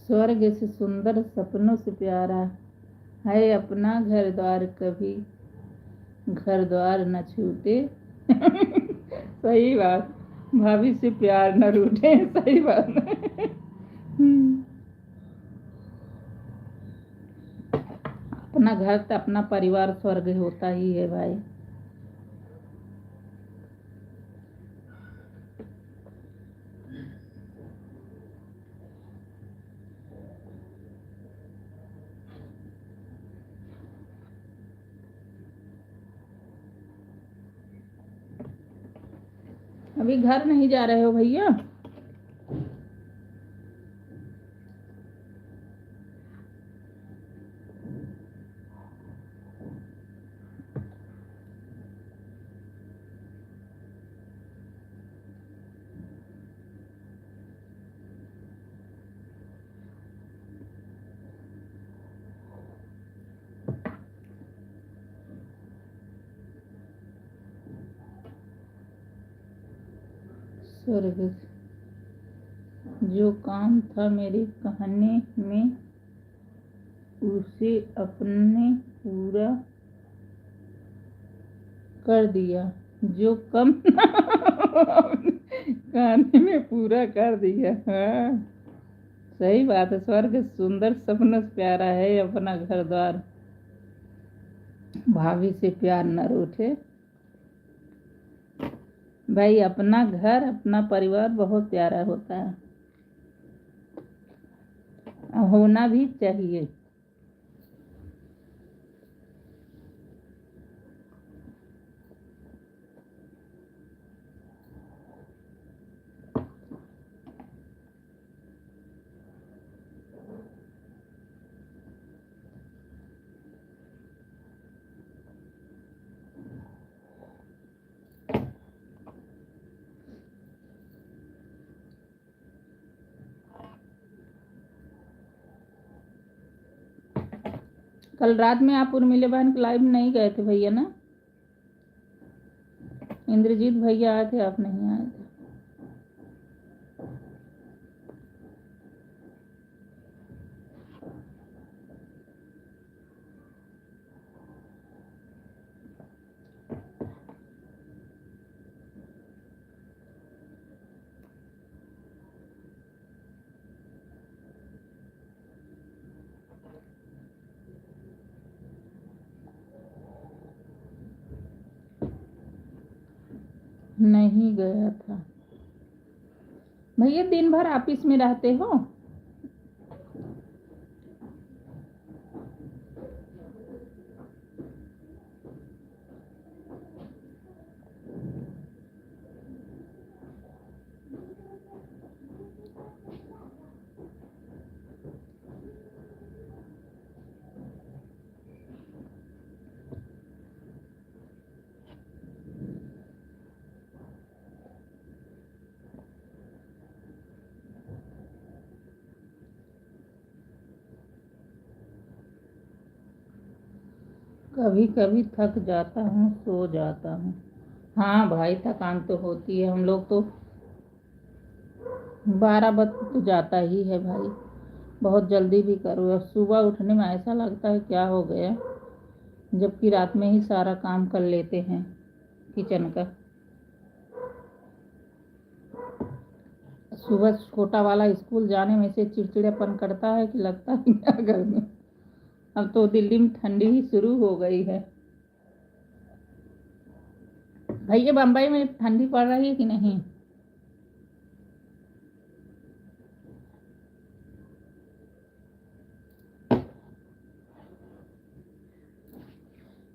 स्वर्ग से सुंदर, सपनों से प्यारा है अपना घर द्वार, कभी घर द्वार न छूटे। सही बात, भाभी से प्यार न रूठे। सही बात है। अपना घर तो अपना परिवार स्वर्ग होता ही है भाई। अभी घर नहीं जा रहे हो भैया? स्वर्ग, जो काम था मेरे कहने में उसे अपने पूरा कर दिया, जो कम कहने में पूरा कर दिया। हाँ सही बात है, स्वर्ग सुंदर, सपनों से प्यारा है अपना घर द्वार, भाभी से प्यार न रूठे। भाई अपना घर अपना परिवार बहुत प्यारा होता है, होना भी चाहिए। कल रात में आप उर्मिला बहन के लाइव नहीं गए थे भैया ना? इंद्रजीत भैया आए थे, आप नहीं आए थे। नहीं गया था भैया, दिन भर ऑफिस में रहते हो? कभी कभी थक जाता हूँ, सो जाता हूँ। हाँ भाई, थकान तो होती है। हम लोग तो 12 बज तो जाता ही है भाई, बहुत जल्दी भी करो। और सुबह उठने में ऐसा लगता है क्या हो गया, जबकि रात में ही सारा काम कर लेते हैं किचन का। सुबह छोटा वाला स्कूल जाने में से चिड़चिड़ापन करता है कि लगता है क्या घर में। अब तो दिल्ली में ठंडी ही शुरू हो गई है। भैया बम्बई में ठंडी पड़ रही है कि नहीं?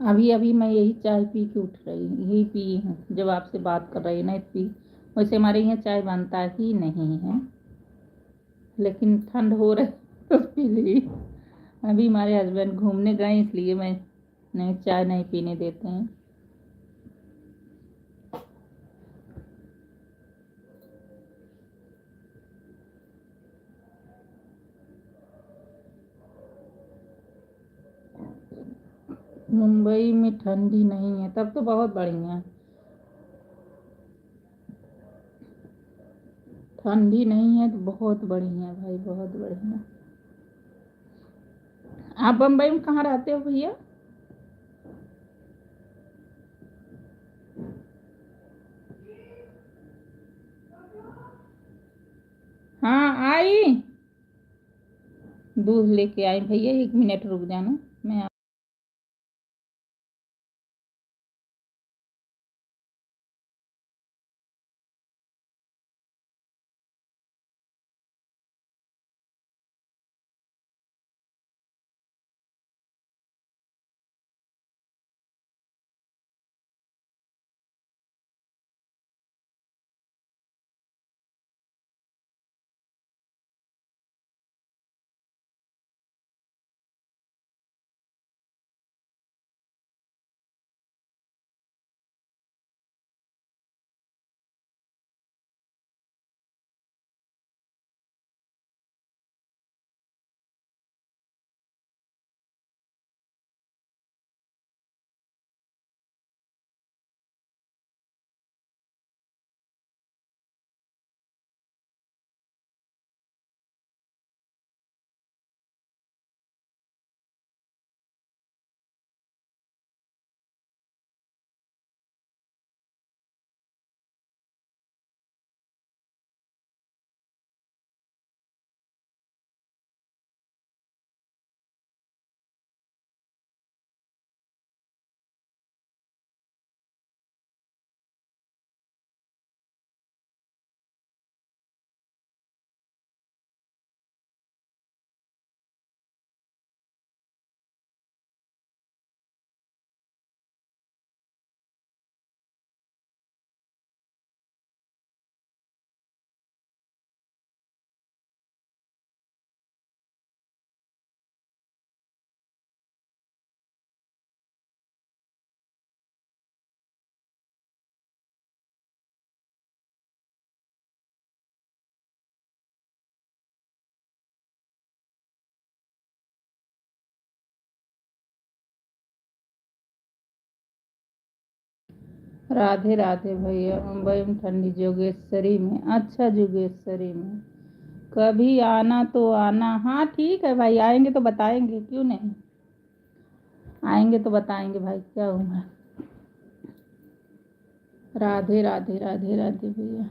अभी अभी मैं यही चाय पी के उठ रही, यही पी हूँ जब आपसे बात कर रही नहीं पी। वैसे हमारे यहाँ चाय बनता ही नहीं है, लेकिन ठंड हो रही तो पी ली। अभी हमारे हस्बैंड घूमने गए, इसलिए मैं नहीं, चाय नहीं पीने देते हैं। मुंबई में ठंडी नहीं है, तब तो बहुत बढ़िया है। ठंडी नहीं है तो बहुत बढ़िया भाई, बहुत बढ़िया। आप बम्बई में कहाँ रहते हो भैया? हाँ आई, दूध लेके आई भैया, 1 मिनट रुक जाना, मैं राधे राधे भैया। मुंबई में ठंडी जोगेश्वरी में। अच्छा, जोगेश्वरी में कभी आना तो आना। हाँ ठीक है भाई, आएंगे तो बताएंगे, क्यों नहीं, आएंगे तो बताएंगे भाई, क्या हुआ। राधे राधे राधे राधे भैया।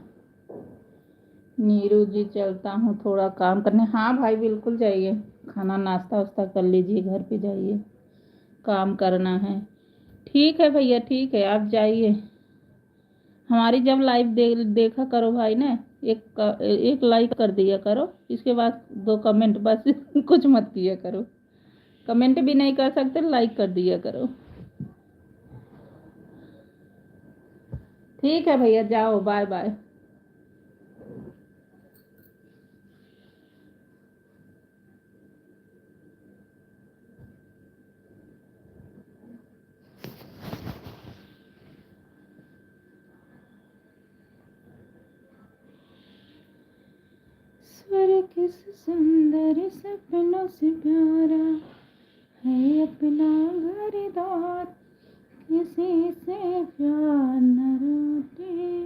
नीरू जी चलता हूँ थोड़ा काम करने। हाँ भाई बिल्कुल जाइए, खाना नाश्ता वास्ता कर लीजिए, घर पे जाइए, काम करना है। ठीक है भैया, ठीक है, आप जाइए। हमारी जब लाइव देखा करो भाई ना, एक लाइक कर दिया करो, इसके बाद 2 कमेंट बस कुछ मत किया करो। कमेंट भी नहीं कर सकते, लाइक कर दिया करो। ठीक है भैया, जाओ, बाय बाय। स्वर किस सुंदर सपनों से प्यारा है अपना घरदार, किसी से प्यार न रूठे,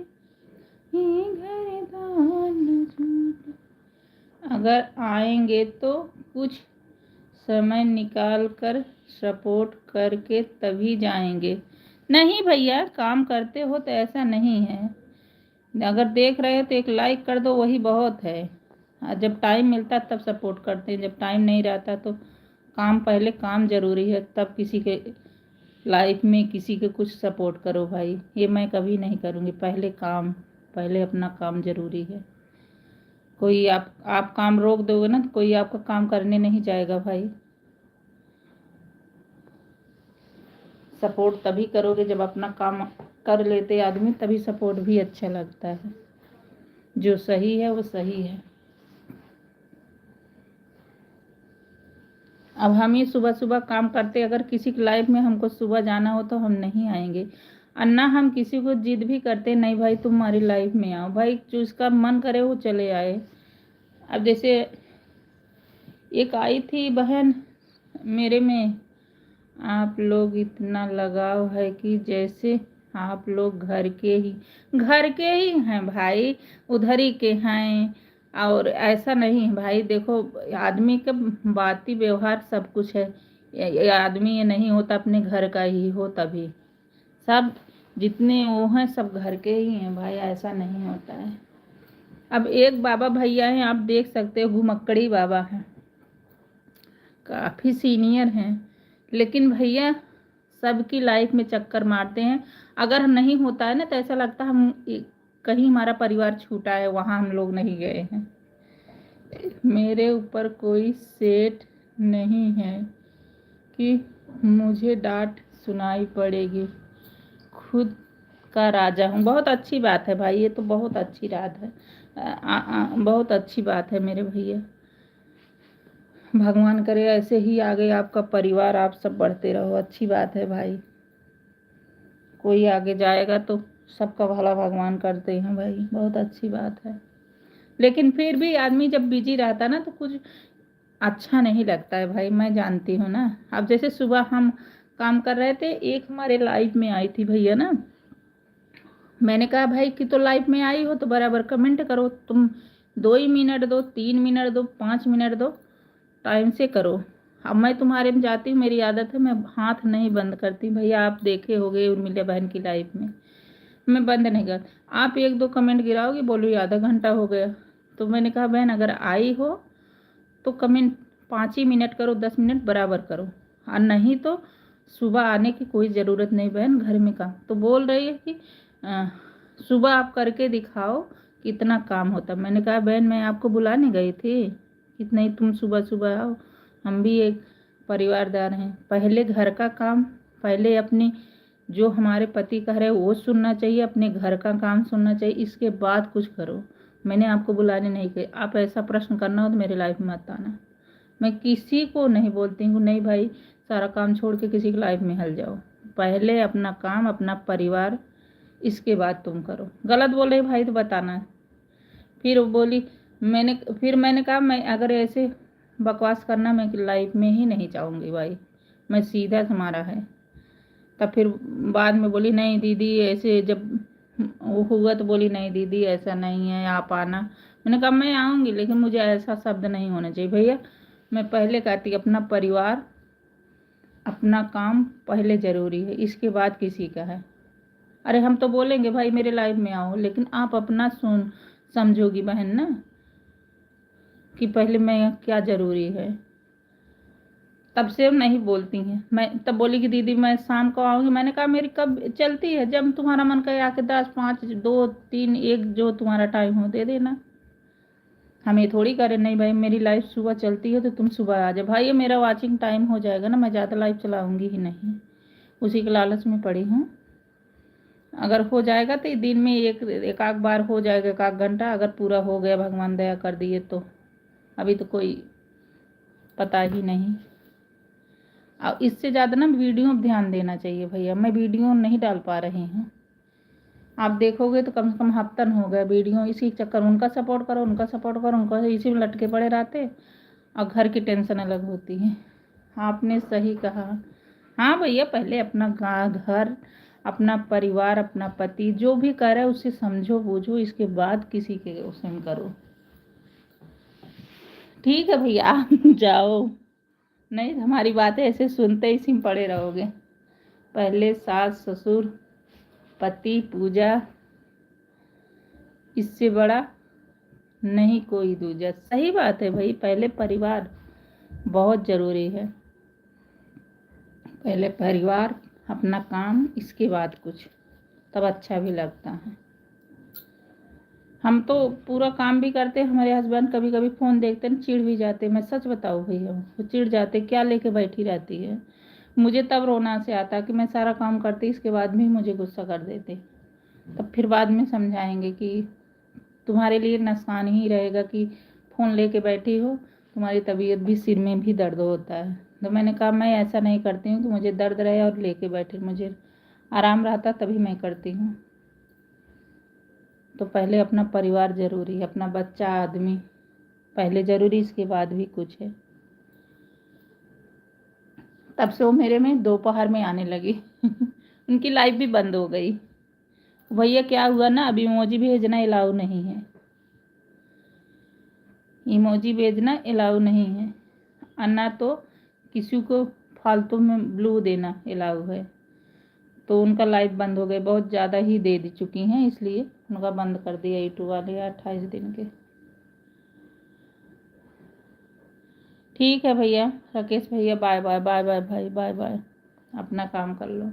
ये घरदार न छूटे। अगर आएंगे तो कुछ समय निकाल कर सपोर्ट करके तभी जाएंगे। नहीं भैया, काम करते हो तो ऐसा नहीं है, अगर देख रहे हो तो एक लाइक कर दो, वही बहुत है। जब टाइम मिलता है तब सपोर्ट करते हैं, जब टाइम नहीं रहता तो काम, पहले काम ज़रूरी है, तब किसी के लाइफ में किसी के कुछ सपोर्ट करो भाई। ये मैं कभी नहीं करूँगी, पहले काम, पहले अपना काम ज़रूरी है। कोई आप काम रोक दोगे ना तो कोई आपका काम करने नहीं जाएगा भाई। सपोर्ट तभी करोगे जब अपना काम कर लेते आदमी, तभी सपोर्ट भी अच्छा लगता है। जो सही है वो सही है। अब हम ही सुबह सुबह काम करते, अगर किसी की लाइफ में हमको सुबह जाना हो तो हम नहीं आएंगे। और ना हम किसी को जिद भी करते, नहीं भाई तुम हमारी लाइफ में आओ, भाई जो इसका मन करे वो चले आए। अब जैसे एक आई थी बहन मेरे में, आप लोग इतना लगाव है कि जैसे आप लोग घर के ही हैं भाई, उधर ही के हैं। और ऐसा नहीं है भाई, देखो आदमी का बाती व्यवहार सब कुछ है। ये आदमी ये नहीं होता अपने घर का ही हो तभी, सब जितने वो हैं सब घर के ही हैं भाई, ऐसा नहीं होता है। अब एक बाबा भैया हैं, आप देख सकते हो, घुमक्कड़ी बाबा हैं, काफ़ी सीनियर हैं, लेकिन भैया सबकी लाइफ में चक्कर मारते हैं। अगर नहीं होता है ना तो ऐसा लगता है हम कहीं हमारा परिवार छूटा है, वहाँ हम लोग नहीं गए हैं। मेरे ऊपर कोई सेठ नहीं है कि मुझे डांट सुनाई पड़ेगी, खुद का राजा हूँ। बहुत अच्छी बात है भाई, ये तो बहुत अच्छी बात है। बहुत अच्छी बात है मेरे भैया। भगवान करे ऐसे ही आगे आपका परिवार, आप सब बढ़ते रहो, अच्छी बात है भाई। कोई आगे जाएगा तो सबका भला भगवान करते हैं भाई, बहुत अच्छी बात है। लेकिन फिर भी आदमी जब बिजी रहता है ना तो कुछ अच्छा नहीं लगता है भाई, मैं जानती हूँ ना। अब जैसे सुबह हम काम कर रहे थे, एक हमारे लाइफ में आई थी भैया ना, मैंने कहा भाई कि तो लाइफ में आई हो तो बराबर कमेंट करो, तुम 2 ही मिनट दो, 3 मिनट दो, 5 मिनट दो, टाइम से करो। अब मैं तुम्हारे में जाती हूँ, मेरी आदत है, मैं हाथ नहीं बंद करती भैया, आप देखे होंगे उर्मिला बहन की लाइफ में, मैं बंद नहीं कर। आप 1-2 कमेंट गिराओगी, बोलो आधा घंटा हो गया, तो मैंने कहा बहन अगर आई हो तो कमेंट 5 ही मिनट करो, 10 मिनट बराबर करो, और नहीं तो सुबह आने की कोई ज़रूरत नहीं बहन, घर में काम। तो बोल रही है कि सुबह आप करके दिखाओ कितना काम होता। मैंने कहा बहन मैं आपको बुलाने गई थी कि नहीं तुम सुबह सुबह आओ, हम भी एक परिवारदार हैं, पहले घर का काम, पहले अपनी जो हमारे पति कह रहे हैं वो सुनना चाहिए, अपने घर का काम सुनना चाहिए, इसके बाद कुछ करो। मैंने आपको बुलाने नहीं गई, आप ऐसा प्रश्न करना हो तो मेरे लाइफ में मत आना। मैं किसी को नहीं बोलती हूँ नहीं भाई सारा काम छोड़ के किसी की लाइफ में हल जाओ, पहले अपना काम, अपना परिवार, इसके बाद तुम करो। गलत बोल रहे भाई तो बताना। फिर वो बोली, मैंने कहा मैं अगर ऐसे बकवास करना मैं लाइफ में ही नहीं चाहूँगी भाई, मैं सीधा तुम्हारा है। तब फिर बाद में बोली नहीं दीदी ऐसे, जब वो हुआ तो बोली नहीं दीदी ऐसा नहीं है, आप आना। मैंने कहा मैं आऊँगी, लेकिन मुझे ऐसा शब्द नहीं होना चाहिए भैया। मैं पहले कहती अपना परिवार अपना काम पहले ज़रूरी है, इसके बाद किसी का है। अरे हम तो बोलेंगे भाई मेरे लाइफ में आओ, लेकिन आप अपना सुन समझोगी बहन ना, कि पहले मैं क्या ज़रूरी है। तब से हम नहीं बोलती हैं। मैं तब बोली कि दीदी मैं शाम को आऊँगी। मैंने कहा मेरी कब चलती है, जब तुम्हारा मन करे आके 10, 5, 2, 3, 1 जो तुम्हारा टाइम हो दे देना। हम ये थोड़ी करें नहीं भाई मेरी लाइफ सुबह चलती है तो तुम सुबह आ जाओ। भाई ये मेरा वॉचिंग टाइम हो जाएगा ना, मैं ज़्यादा लाइव चलाऊँगी ही नहीं, उसी के लालच में पड़ी हूँ। अगर हो जाएगा तो दिन में एक आध बार हो जाएगा, एक आध घंटा, अगर पूरा हो गया भगवान दया कर दिए तो। अभी तो कोई पता ही नहीं। और इससे ज़्यादा ना वीडियो में ध्यान देना चाहिए भैया। मैं वीडियो नहीं डाल पा रही हूँ, आप देखोगे तो कम से कम हफ्तन हो गया वीडियो। इसी चक्कर उनका सपोर्ट करो, उनका सपोर्ट करो, उनका इसी में लटके पड़े रहते, और घर की टेंशन अलग होती है। आपने सही कहा। हाँ भैया पहले अपना घर, अपना परिवार, अपना पति जो भी करे उसे समझो बूझो, इसके बाद किसी के उसमें करो। ठीक है भैया आप जाओ, नहीं हमारी बातें ऐसे सुनते ही इसी में पड़े रहोगे। पहले सास ससुर पति पूजा, इससे बड़ा नहीं कोई दूजा। सही बात है भाई, पहले परिवार बहुत ज़रूरी है। पहले परिवार अपना काम, इसके बाद कुछ, तब अच्छा भी लगता है। हम तो पूरा काम भी करते हैं, हमारे हस्बैंड कभी कभी फ़ोन देखते हैं चिढ़ भी जाते। मैं सच बताऊँ भैया, वो चिढ़ जाते, क्या लेके बैठी रहती है। मुझे तब रोना से आता कि मैं सारा काम करती, इसके बाद भी मुझे गुस्सा कर देते। तब फिर बाद में समझाएंगे कि तुम्हारे लिए नुकसान ही रहेगा कि फ़ोन लेके बैठी हो, तुम्हारी तबीयत भी, सिर में भी दर्द होता है। तो मैंने कहा मैं ऐसा नहीं करती हूँ कि मुझे दर्द रहे और लेके बैठे, मुझे आराम रहता तभी मैं करती हूँ। तो पहले अपना परिवार ज़रूरी है, अपना बच्चा आदमी पहले ज़रूरी, इसके बाद भी कुछ है। तब से वो मेरे में दोपहर में आने लगी उनकी लाइफ भी बंद हो गई। भैया क्या हुआ ना, अभी इमोजी भेजना अलाउ नहीं है, इमोजी भेजना अलाउ नहीं है, और ना तो किसी को फालतू में ब्लू देना अलाउ है। तो उनका लाइफ बंद हो गया, बहुत ज़्यादा ही दे दी चुकी हैं, इसलिए उनका बंद कर दिया यूट्यूब वाले 28 दिन के। ठीक है भैया, राकेश भैया बाय बाय, बाय बाय भाई, बाय बाय, अपना काम कर लो।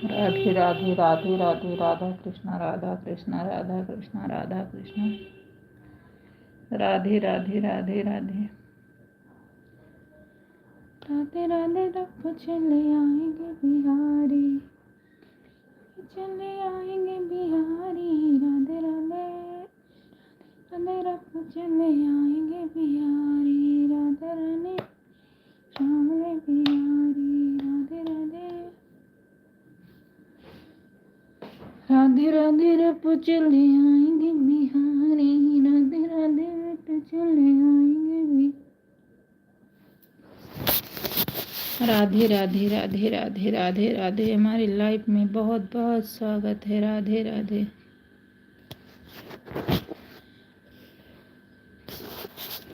राधे राधे राधे राधे, राधा कृष्णा राधा कृष्णा, राधा कृष्णा राधा कृष्णा, राधे राधे राधे राधे राधे राधे। रब चले आएंगे बिहारी, चले आएंगे बिहारी, राधे राधे राधे। रब चले आएंगे बिहारी, राधे राधे श्यामले बिहारी, राधे राधे राधे राधे। रब चले आएंगे बिहारी, राधे राधे रब चले आएंगे भी। राधे राधे राधे राधे राधे राधे। हमारी लाइफ में बहुत बहुत स्वागत है। राधे राधे।